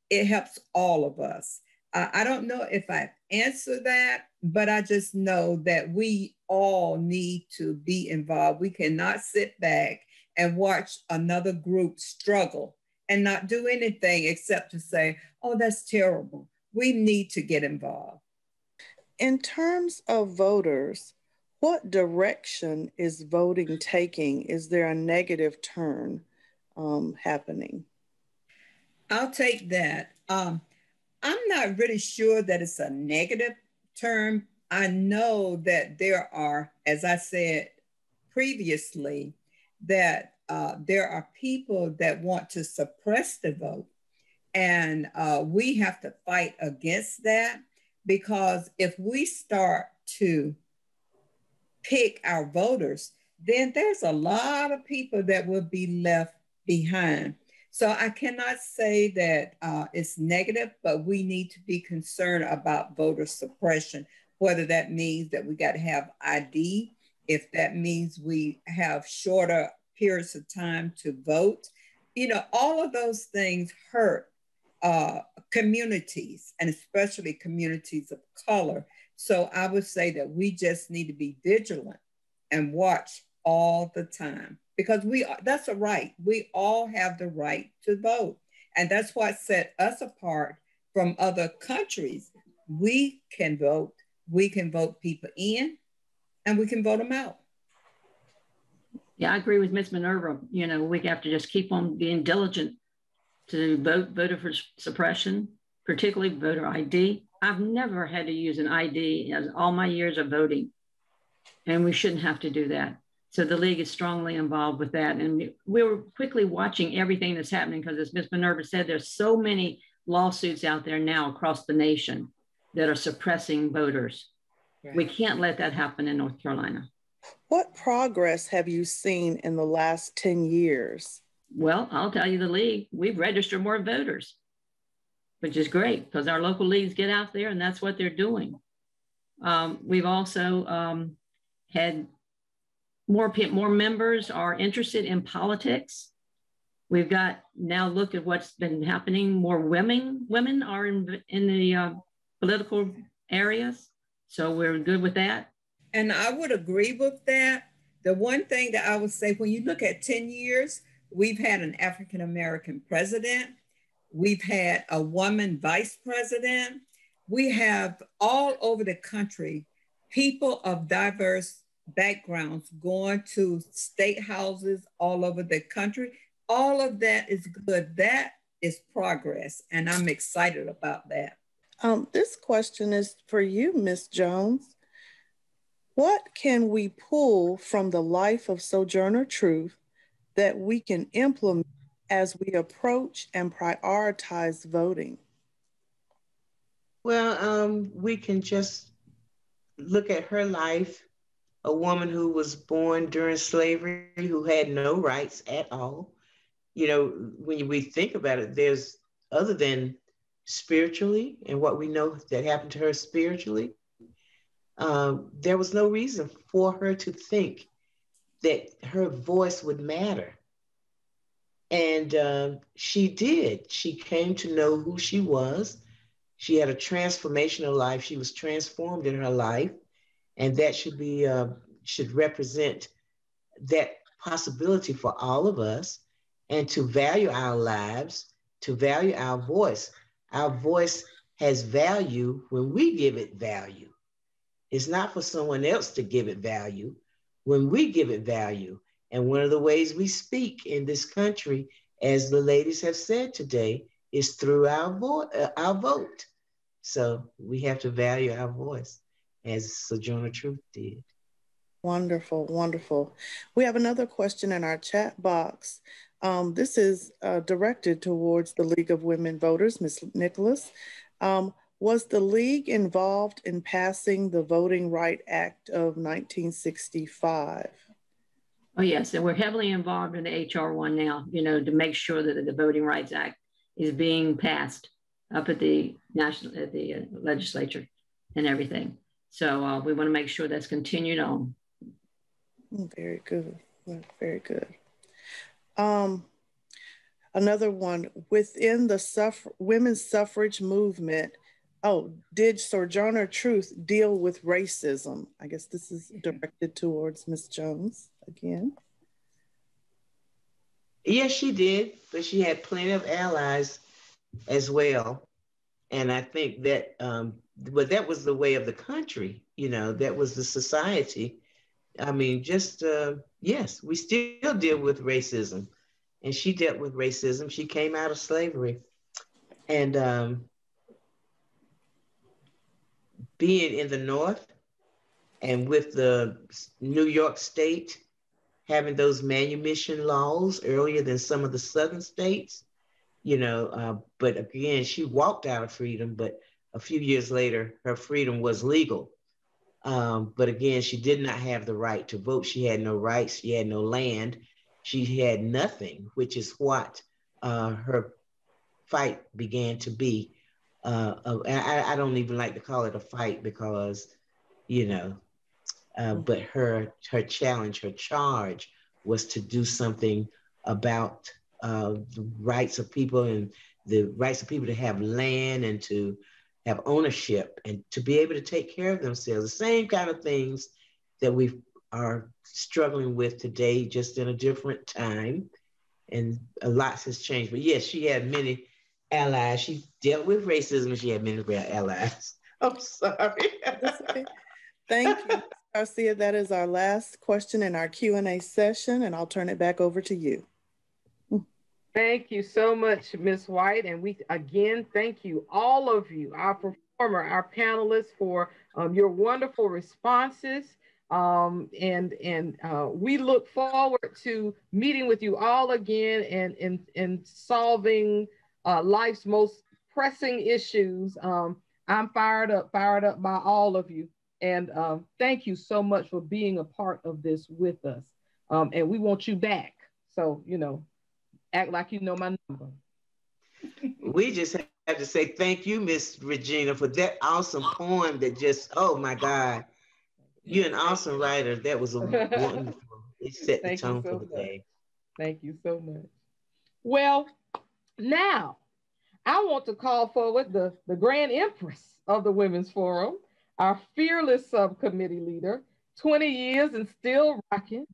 it helps all of us. I don't know if I answer that, but I just know that we all need to be involved. We cannot sit back and watch another group struggle and not do anything except to say, oh, that's terrible. We need to get involved. In terms of voters, what direction is voting taking? Is there a negative turn happening? I'll take that. I'm not really sure that it's a negative term. I know that there are, as I said previously, that there are people that want to suppress the vote. And we have to fight against that, because if we start to pick our voters, then there's a lot of people that will be left behind. So I cannot say that it's negative, but we need to be concerned about voter suppression, whether that means that we got to have ID, if that means we have shorter periods of time to vote. You know, all of those things hurt communities, and especially communities of color. So I would say that we just need to be vigilant and watch all the time, because that's a right. We all have the right to vote. And that's what set us apart from other countries. We can vote people in, and we can vote them out. Yeah, I agree with Ms. Minerva. You know, we have to just keep on being diligent to voter for suppression, particularly voter ID. I've never had to use an ID in all my years of voting, and we shouldn't have to do that. So the league is strongly involved with that. And we were quickly watching everything that's happening, because as Ms. Minerva said, there's so many lawsuits out there now across the nation that are suppressing voters. Right. We can't let that happen in North Carolina. What progress have you seen in the last 10 years? Well, I'll tell you, the league, we've registered more voters, which is great, because our local leagues get out there and that's what they're doing. We've also had more members are interested in politics. We've got, now look at what's been happening. More women are in the political areas. So we're good with that. And I would agree with that. The one thing that I would say, when you look at 10 years, we've had an African-American president. We've had a woman vice president. We have all over the country, people of diverse backgrounds going to state houses all over the country. All of that is good. That is progress. And I'm excited about that. This question is for you, Ms. Jones. What can we pull from the life of Sojourner Truth that we can implement as we approach and prioritize voting? Well, we can just look at her life, a woman who was born during slavery, who had no rights at all. You know, when we think about it, there's, other than spiritually and what we know that happened to her spiritually, there was no reason for her to think that her voice would matter. And she did. She came to know who she was. She had a transformational life. She was transformed in her life. And that should represent that possibility for all of us. and to value our lives, to value our voice. Our voice has value when we give it value. It's not for someone else to give it value. When we give it value, and one of the ways we speak in this country, as the ladies have said today, is through our vote. So we have to value our voice, as Sojourner Truth did. Wonderful, wonderful. We have another question in our chat box. This is directed towards the League of Women Voters, Ms. Nicolas. Was the League involved in passing the Voting Rights Act of 1965? Oh, yes. And we're heavily involved in the HR 1 now, you know, to make sure that the Voting Rights Act is being passed up at the legislature and everything. So we want to make sure that's continued on. Very good. Very good. Another one, within the women's suffrage movement, did Sojourner Truth deal with racism? I guess this is directed towards Ms. Jones again. Yes, she did, but she had plenty of allies as well. And I think that, but that was the way of the country, you know, that was the society. I mean, yes, we still deal with racism. And she dealt with racism. She came out of slavery. And being in the North and with the New York State having those manumission laws earlier than some of the Southern states, you know, but again, she walked out of freedom, but a few years later, her freedom was legal. But again, she did not have the right to vote. She had no rights. She had no land. She had nothing, which is what her fight began to be. I don't even like to call it a fight because, you know, but her challenge, her charge was to do something about the rights of people and the rights of people to have land and to have ownership and to be able to take care of themselves. The same kind of things that we are struggling with today, just in a different time. And a lot has changed. But yes, she had many allies. She dealt with racism. She had many allies. I'm sorry. That's okay. Thank you, Garcia. That is our last question in our Q&A session, and I'll turn it back over to you. Thank you so much, Ms. White. And we, again, thank you, all of you, our performer, our panelists, for your wonderful responses. We look forward to meeting with you all again and solving life's most pressing issues. I'm fired up by all of you. And thank you so much for being a part of this with us. And we want you back. So, you know, act like you know my number. We just have to say thank you, Miss Regina, for that awesome poem that just, oh my God. You're an awesome writer. That was a wonderful, it set the tone for the day. Thank you so much. Well, now I want to call forward the Grand Empress of the Women's Forum, our fearless subcommittee leader, 20 years and still rocking,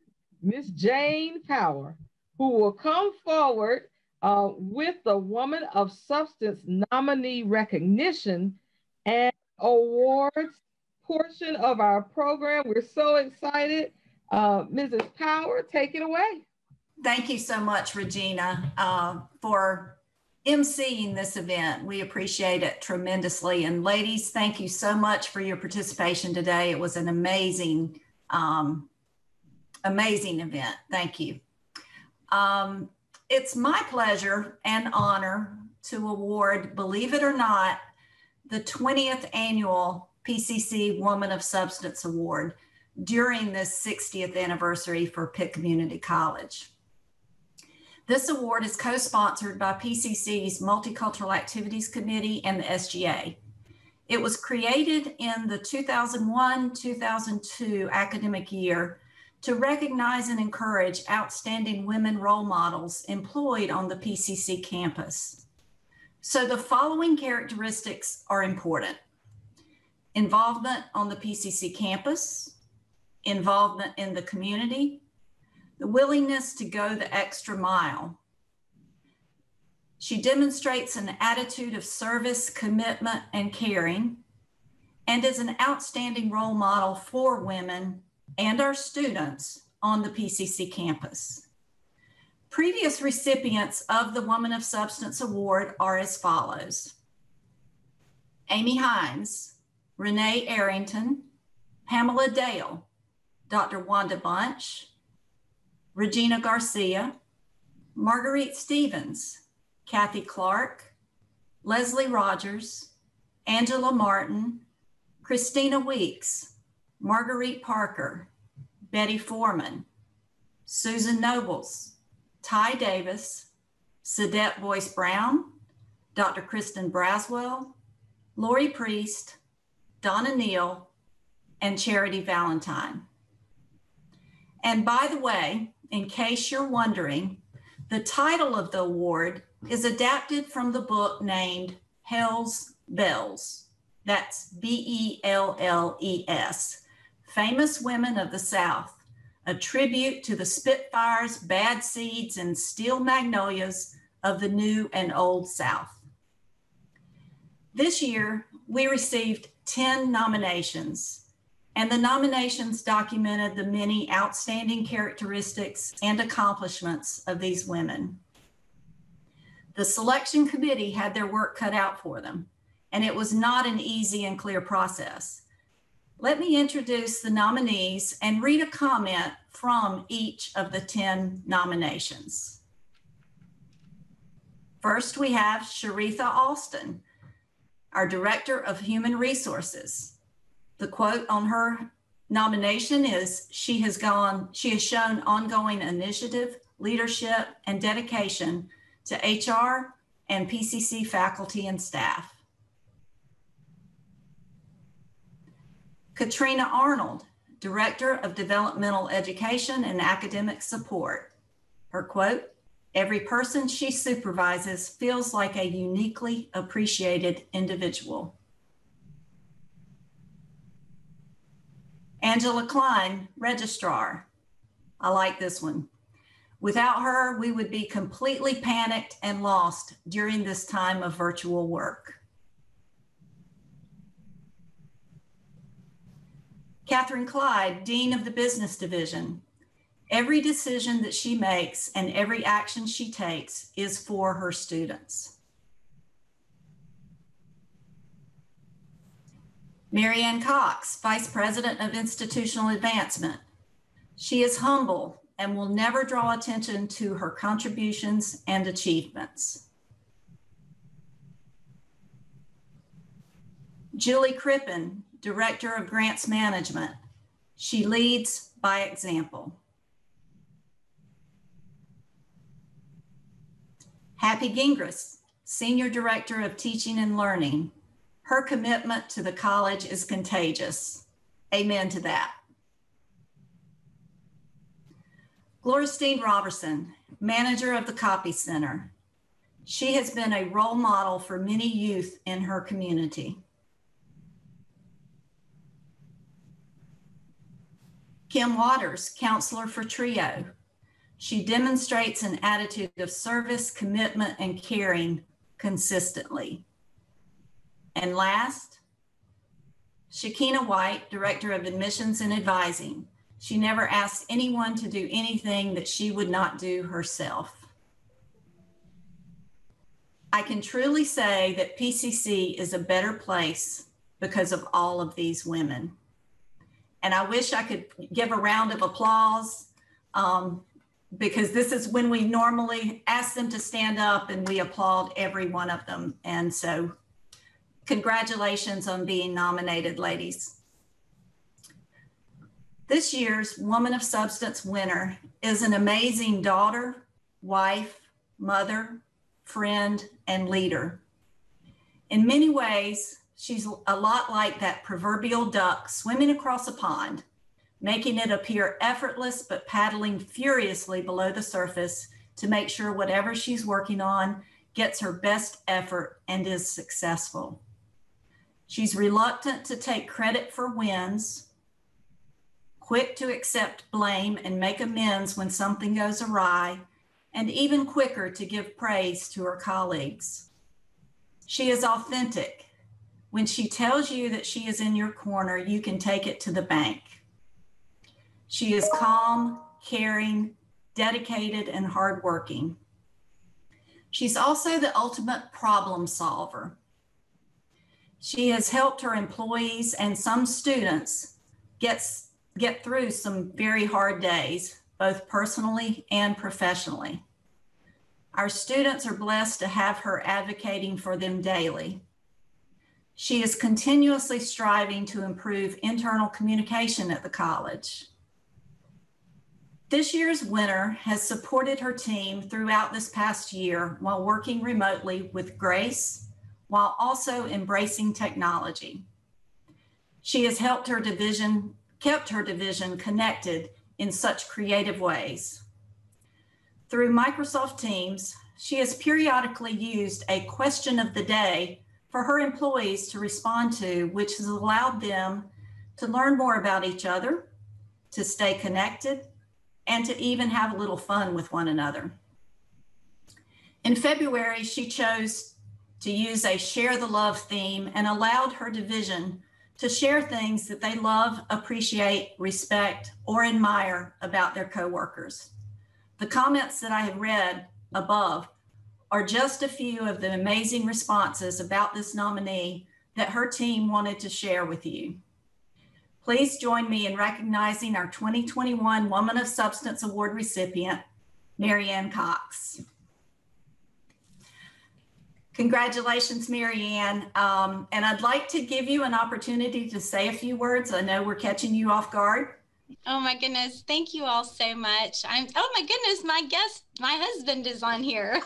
Miss Jane Power, who will come forward with the Woman of Substance nominee recognition and awards portion of our program. We're so excited. Mrs. Power, take it away. Thank you so much, Regina, for emceeing this event. We appreciate it tremendously. And ladies, thank you so much for your participation today. It was an amazing, amazing event. Thank you. It's my pleasure and honor to award, believe it or not, the 20th annual PCC Woman of Substance Award during this 60th anniversary for Pitt Community College. This award is co-sponsored by PCC's Multicultural Activities Committee and the SGA. It was created in the 2001-2002 academic year to recognize and encourage outstanding women role models employed on the PCC campus. So the following characteristics are important: involvement on the PCC campus, involvement in the community, the willingness to go the extra mile, She demonstrates an attitude of service, commitment, and caring, and is an outstanding role model for women and our students on the PCC campus. Previous recipients of the Woman of Substance Award are as follows: Amy Hines, Renee Arrington, Pamela Dale, Dr. Wanda Bunch, Regina Garcia, Marguerite Stevens, Kathy Clark, Leslie Rogers, Angela Martin, Christina Weeks, Marguerite Parker, Betty Foreman, Susan Nobles, Ty Davis, Sadette Boyce Brown, Dr. Kristen Braswell, Lori Priest, Donna Neal, and Charity Valentine. And by the way, in case you're wondering, the title of the award is adapted from the book named Hell's Bells. That's Belles, Famous Women of the South, a tribute to the Spitfires, Bad Seeds, and Steel Magnolias of the New and Old South. This year, we received 10 nominations, and the nominations documented the many outstanding characteristics and accomplishments of these women. The selection committee had their work cut out for them, and it was not an easy and clear process. Let me introduce the nominees and read a comment from each of the 10 nominations. First, we have Sharitha Alston, our Director of Human Resources. The quote on her nomination is, she has shown ongoing initiative, leadership, and dedication to HR and PCC faculty and staff. Katrina Arnold, Director of Developmental Education and Academic Support. Her quote, every person she supervises feels like a uniquely appreciated individual. Angela Klein, Registrar. I like this one. Without her, we would be completely panicked and lost during this time of virtual work. Catherine Clyde, Dean of the Business Division. Every decision that she makes and every action she takes is for her students. Marianne Cox, Vice President of Institutional Advancement. She is humble and will never draw attention to her contributions and achievements. Julie Crippen, Director of Grants Management. She leads by example. Happy Gingras, Senior Director of Teaching and Learning. Her commitment to the college is contagious. Amen to that. Gloristine Robertson, Manager of the Copy Center. She has been a role model for many youth in her community. Kim Waters, Counselor for TRIO. She demonstrates an attitude of service, commitment, and caring consistently. And last, Shakina White, Director of Admissions and Advising. She never asked anyone to do anything that she would not do herself. I can truly say that PCC is a better place because of all of these women. And I wish I could give a round of applause because this is when we normally ask them to stand up and we applaud every one of them. And so congratulations on being nominated, ladies. This year's Woman of Substance winner is an amazing daughter, wife, mother, friend, and leader. In many ways, she's a lot like that proverbial duck swimming across a pond, making it appear effortless, but paddling furiously below the surface to make sure whatever she's working on gets her best effort and is successful. She's reluctant to take credit for wins, quick to accept blame and make amends when something goes awry, and even quicker to give praise to her colleagues. She is authentic. When she tells you that she is in your corner, you can take it to the bank. She is calm, caring, dedicated, and hardworking. She's also the ultimate problem solver. She has helped her employees and some students get through some very hard days, both personally and professionally. Our students are blessed to have her advocating for them daily. She is continuously striving to improve internal communication at the college. This year's winner has supported her team throughout this past year while working remotely with grace, while also embracing technology. She has kept her division connected in such creative ways. Through Microsoft Teams, she has periodically used a question of the day for her employees to respond to, which has allowed them to learn more about each other, to stay connected, and to even have a little fun with one another. In February, she chose to use a Share the Love theme and allowed her division to share things that they love, appreciate, respect, or admire about their coworkers. The comments that I have read above are just a few of the amazing responses about this nominee that her team wanted to share with you. Please join me in recognizing our 2021 Woman of Substance Award recipient, Marianne Cox. Congratulations, Marianne. And I'd like to give you an opportunity to say a few words. I know we're catching you off guard. Oh my goodness, thank you all so much. Oh my goodness, my husband is on here.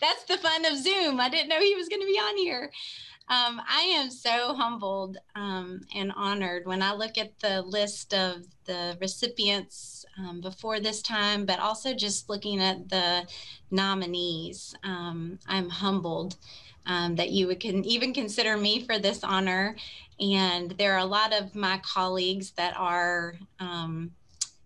That's the fun of Zoom. I didn't know he was going to be on here. I am so humbled and honored when I look at the list of the recipients before this time, but also just looking at the nominees. I'm humbled that you can even consider me for this honor. And there are a lot of my colleagues that are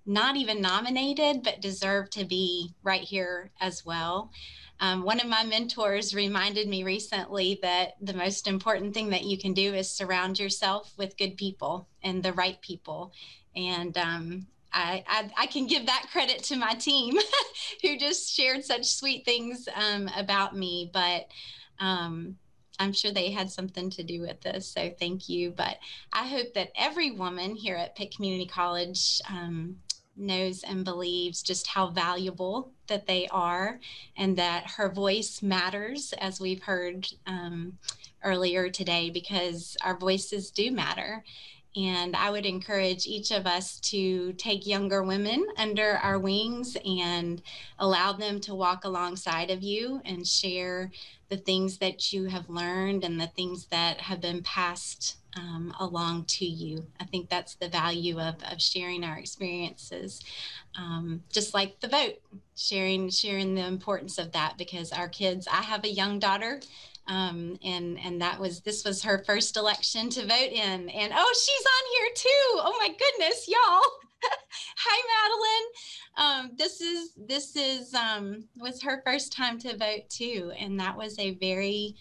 not even nominated, but deserve to be right here as well. One of my mentors reminded me recently that the most important thing that you can do is surround yourself with good people and the right people. And I can give that credit to my team who just shared such sweet things about me, but I'm sure they had something to do with this, so thank you. But I hope that every woman here at Pitt Community College knows and believes just how valuable that they are, and that her voice matters, as we've heard earlier today, because our voices do matter. And I would encourage each of us to take younger women under our wings and allow them to walk alongside of you and share the things that you have learned and the things that have been passed along to you. I think that's the value of sharing our experiences. Just like the vote, sharing the importance of that, because our kids, I have a young daughter, and this was her first election to vote in, and oh, she's on here too. Oh my goodness, y'all. Hi, Madeline. This was her first time to vote too, and that was a very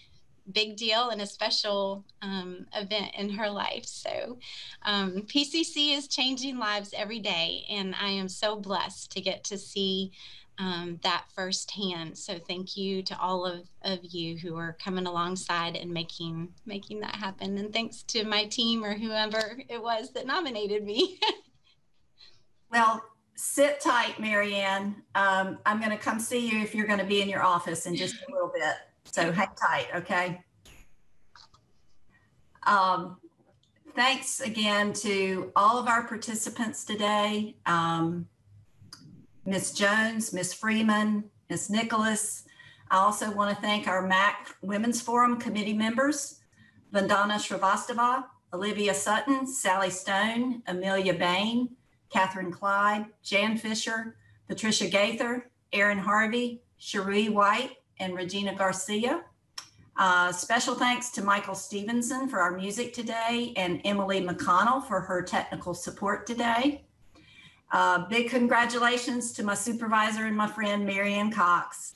big deal and a special event in her life. So PCC is changing lives every day, and I am so blessed to get to see that firsthand. So thank you to all of you who are coming alongside and making that happen. And thanks to my team or whoever it was that nominated me. Well, sit tight, Marianne. I'm going to come see you if you're going to be in your office in just a little bit. So hang tight, okay? Thanks again to all of our participants today. Ms. Jones, Ms. Freeman, Ms. Nicolas. I also want to thank our MAC Women's Forum committee members, Vandana Shrivastava, Olivia Sutton, Sally Stone, Amelia Bain, Catherine Clyde, Jan Fisher, Patricia Gaither, Erin Harvey, Cherie White, and Regina Garcia. Special thanks to Michael Stevenson for our music today, and Emily McConnell for her technical support today. Big congratulations to my supervisor and my friend, Marianne Cox.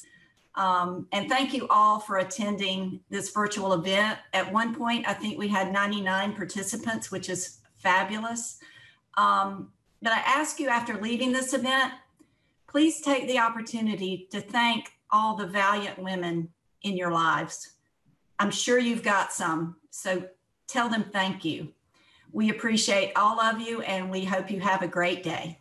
And thank you all for attending this virtual event. At one point, I think we had 99 participants, which is fabulous. But I ask you, after leaving this event, please take the opportunity to thank all the valiant women in your lives. I'm sure you've got some, so tell them thank you. We appreciate all of you, and we hope you have a great day.